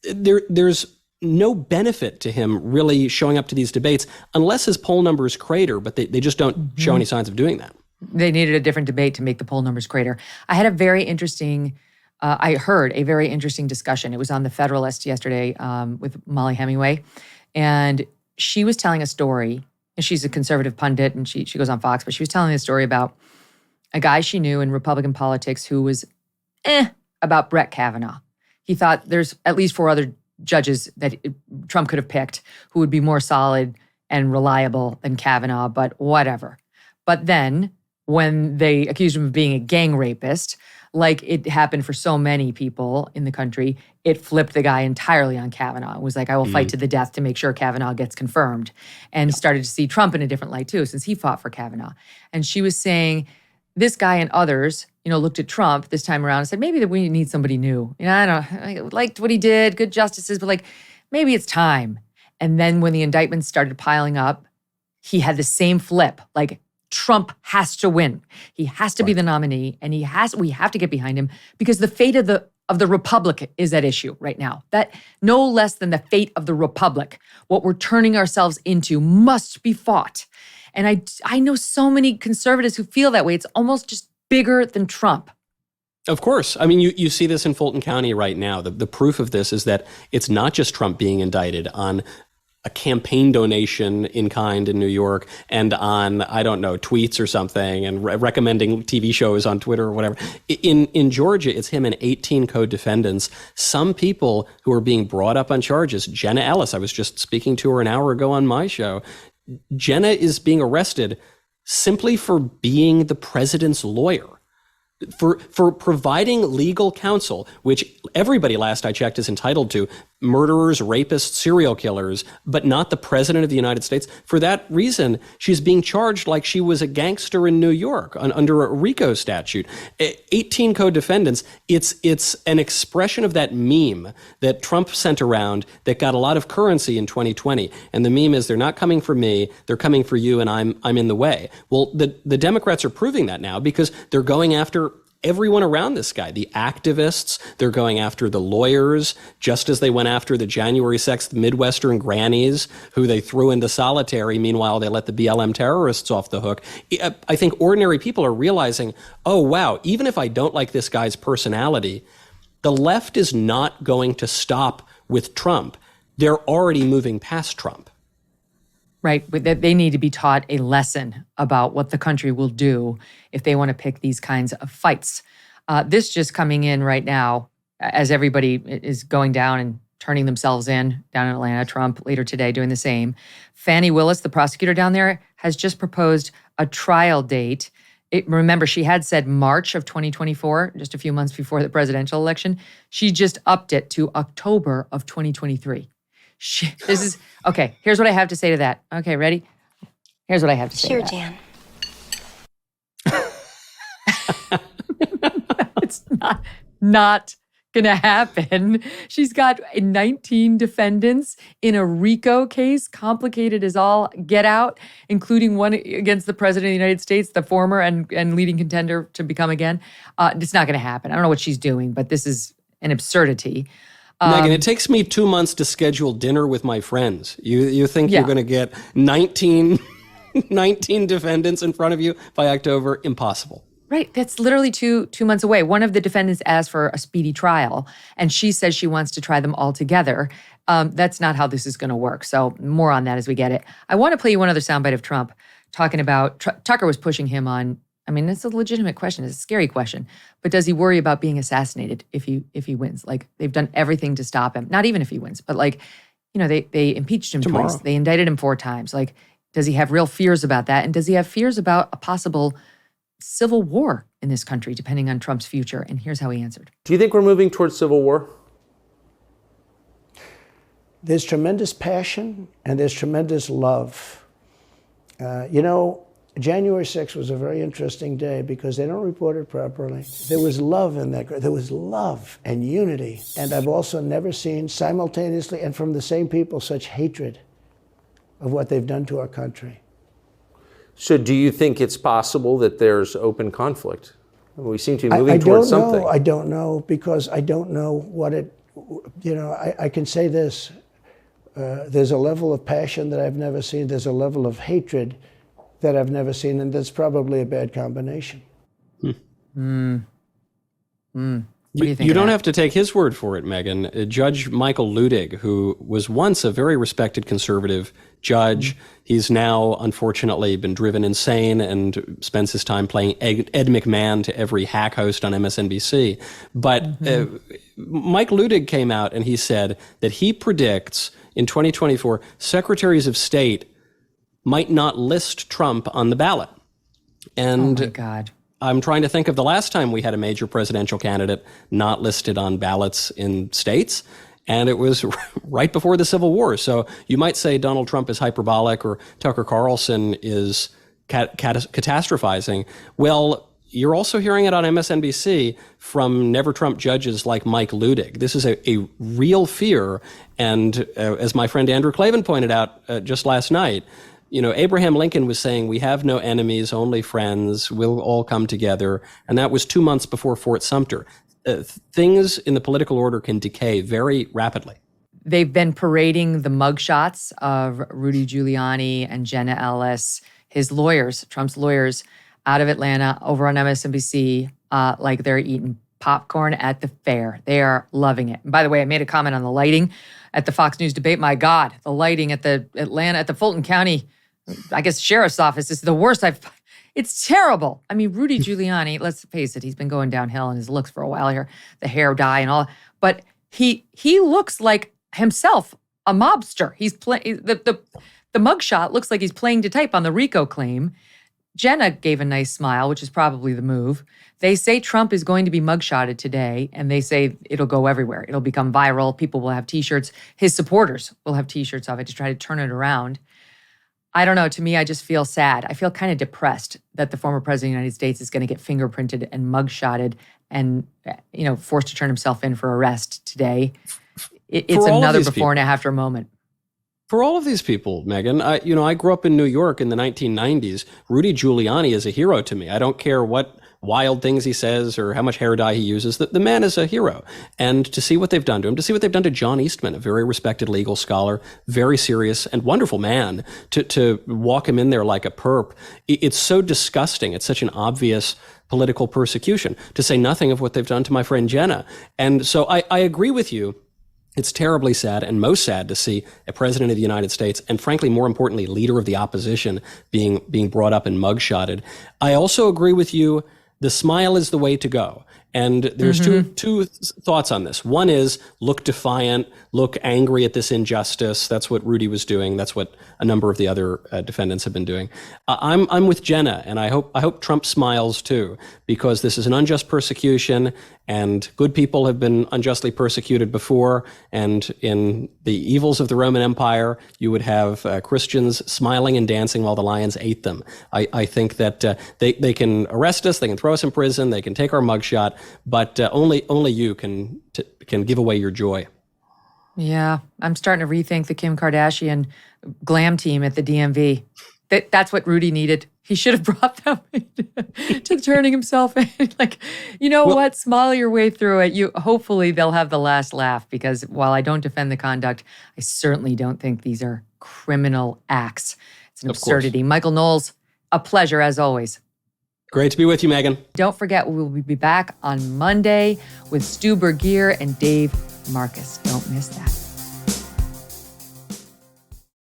there's no benefit to him really showing up to these debates unless his poll numbers crater, but they just don't show any signs of doing that. They needed a different debate to make the poll numbers crater. I heard a very interesting discussion. It was on the Federalist yesterday with Molly Hemingway, and she was telling a story, and she's a conservative pundit, and she goes on Fox, but she was telling a story about a guy she knew in Republican politics who was about Brett Kavanaugh. He thought there's at least 4 other judges that Trump could have picked who would be more solid and reliable than Kavanaugh, but whatever. But then when they accused him of being a gang rapist, like it happened for so many people in the country, it flipped the guy entirely on Kavanaugh. It was like, I will fight to the death to make sure Kavanaugh gets confirmed, and started to see Trump in a different light too, since he fought for Kavanaugh. And she was saying, this guy and others, looked at Trump this time around and said, maybe that we need somebody new. I liked what he did, good justices, but maybe it's time. And then when the indictments started piling up, he had the same flip. Trump has to win. He has to be the nominee, and we have to get behind him because the fate of the republic is at issue right now. That no less than the fate of the republic, what we're turning ourselves into, must be fought. And I know so many conservatives who feel that way. It's almost just bigger than Trump. Of course. I mean, you see this in Fulton County right now. The proof of this is that it's not just Trump being indicted on a campaign donation in kind in New York and on, I don't know, tweets or something, and recommending TV shows on Twitter or whatever. In Georgia, it's him and 18 co-defendants. Some people who are being brought up on charges. Jenna Ellis, I was just speaking to her an hour ago on my show. Jenna is being arrested simply for being the president's lawyer, for providing legal counsel, which everybody, last I checked, is entitled to. Murderers, rapists, serial killers, but not the president of the United States. For that reason, she's being charged like she was a gangster in New York under a RICO statute. 18 co-defendants. It's an expression of that meme that Trump sent around that got a lot of currency in 2020. And the meme is, they're not coming for me, they're coming for you, and I'm in the way. Well, the Democrats are proving that now because they're going after everyone around this guy, the activists. They're going after the lawyers, just as they went after the January 6th Midwestern grannies, who they threw into solitary. Meanwhile, they let the BLM terrorists off the hook. I think ordinary people are realizing, oh, wow, even if I don't like this guy's personality, the left is not going to stop with Trump. They're already moving past Trump. Right, but they need to be taught a lesson about what the country will do if they want to pick these kinds of fights. This just coming in right now, as everybody is going down and turning themselves in down in Atlanta. Trump later today doing the same. Fannie Willis, the prosecutor down there, has just proposed a trial date. Remember, she had said March of 2024, just a few months before the presidential election. She just upped it to October of 2023. This is, okay, here's what I have to say to that. Okay, ready? Here's what I have to say to that. Jan. It's not gonna happen. She's got 19 defendants in a RICO case, complicated as all get out, including one against the president of the United States, the former and leading contender to become again. It's not gonna happen. I don't know what she's doing, but this is an absurdity. Megyn, it takes me 2 months to schedule dinner with my friends. You think you're going to get 19 defendants in front of you by October? Impossible. Right. That's literally two months away. One of the defendants asked for a speedy trial, and she says she wants to try them all together. That's not how this is going to work. So more on that as we get it. I want to play you one other soundbite of Trump talking about Tucker was pushing him on. I mean, it's a legitimate question. It's a scary question. But does he worry about being assassinated if he wins? Like, they've done everything to stop him. Not even if he wins, but like, they impeached him twice. They indicted him 4 times. Like, does he have real fears about that? And does he have fears about a possible civil war in this country, depending on Trump's future? And here's how he answered. Do you think we're moving towards civil war? There's tremendous passion and there's tremendous love. January 6th was a very interesting day because they don't report it properly. There was love in that. There was love and unity. And I've also never seen simultaneously and from the same people such hatred of what they've done to our country. So do you think it's possible that there's open conflict? We seem to be moving towards something. I don't know because I don't know what it, I can say this. There's a level of passion that I've never seen. There's a level of hatred that I've never seen, and that's probably a bad combination. You don't have to take his word for it, Megyn. Judge Michael Ludig, who was once a very respected conservative judge, he's now unfortunately been driven insane and spends his time playing Ed McMahon to every hack host on MSNBC. But Mike Ludig came out and he said that he predicts in 2024 secretaries of state might not list Trump on the ballot. And oh my God. I'm trying to think of the last time we had a major presidential candidate not listed on ballots in states, and it was right before the Civil War. So you might say Donald Trump is hyperbolic or Tucker Carlson is catastrophizing. Well, you're also hearing it on MSNBC from Never Trump judges like Mike Ludig. This is a real fear, and as my friend Andrew Klavan pointed out just last night, Abraham Lincoln was saying, we have no enemies, only friends. We'll all come together. And that was 2 months before Fort Sumter. Things in the political order can decay very rapidly. They've been parading the mugshots of Rudy Giuliani and Jenna Ellis, his lawyers, Trump's lawyers, out of Atlanta over on MSNBC, like they're eating popcorn at the fair. They are loving it. And by the way, I made a comment on the lighting at the Fox News debate. My God, the lighting at the Fulton County, I guess, sheriff's office is the worst it's terrible. I mean, Rudy Giuliani, let's face it, he's been going downhill in his looks for a while here, the hair dye and all, but he looks like himself, a mobster. He's playing, the mugshot looks like he's playing to type on the RICO claim. Jenna gave a nice smile, which is probably the move. They say Trump is going to be mugshotted today, and they say it'll go everywhere. It'll become viral. People will have T-shirts. His supporters will have T-shirts of it to try to turn it around. I don't know. To me, I just feel sad. I feel kind of depressed that the former president of the United States is going to get fingerprinted and mugshotted and, forced to turn himself in for arrest today. It's another before and after moment. For all of these people, Megyn, I grew up in New York in the 1990s. Rudy Giuliani is a hero to me. I don't care what wild things he says or how much hair dye he uses. The man is a hero. And to see what they've done to him, to see what they've done to John Eastman, a very respected legal scholar, very serious and wonderful man, to walk him in there like a perp, it's so disgusting. It's such an obvious political persecution, to say nothing of what they've done to my friend Jenna. And so I agree with you. It's terribly sad and most sad to see a president of the United States and, frankly, more importantly, leader of the opposition being brought up and mugshotted. I also agree with you. The smile is the way to go. And there's two thoughts on this. One is look defiant, look angry at this injustice. That's what Rudy was doing. That's what a number of the other defendants have been doing. I'm with Jenna, and I hope Trump smiles too, because this is an unjust persecution, and good people have been unjustly persecuted before. And in the evils of the Roman Empire, you would have Christians smiling and dancing while the lions ate them. I think that they can arrest us, they can throw us in prison, they can take our mugshot, but only you can give away your joy. Yeah, I'm starting to rethink the Kim Kardashian glam team at the DMV. That's what Rudy needed. He should have brought them to turning himself in. What? Smile your way through it. Hopefully they'll have the last laugh, because while I don't defend the conduct, I certainly don't think these are criminal acts. It's an absurdity. Michael Knowles, a pleasure as always. Great to be with you, Megyn. Don't forget, we will be back on Monday with Stu Burgier and Dave Marcus. Don't miss that.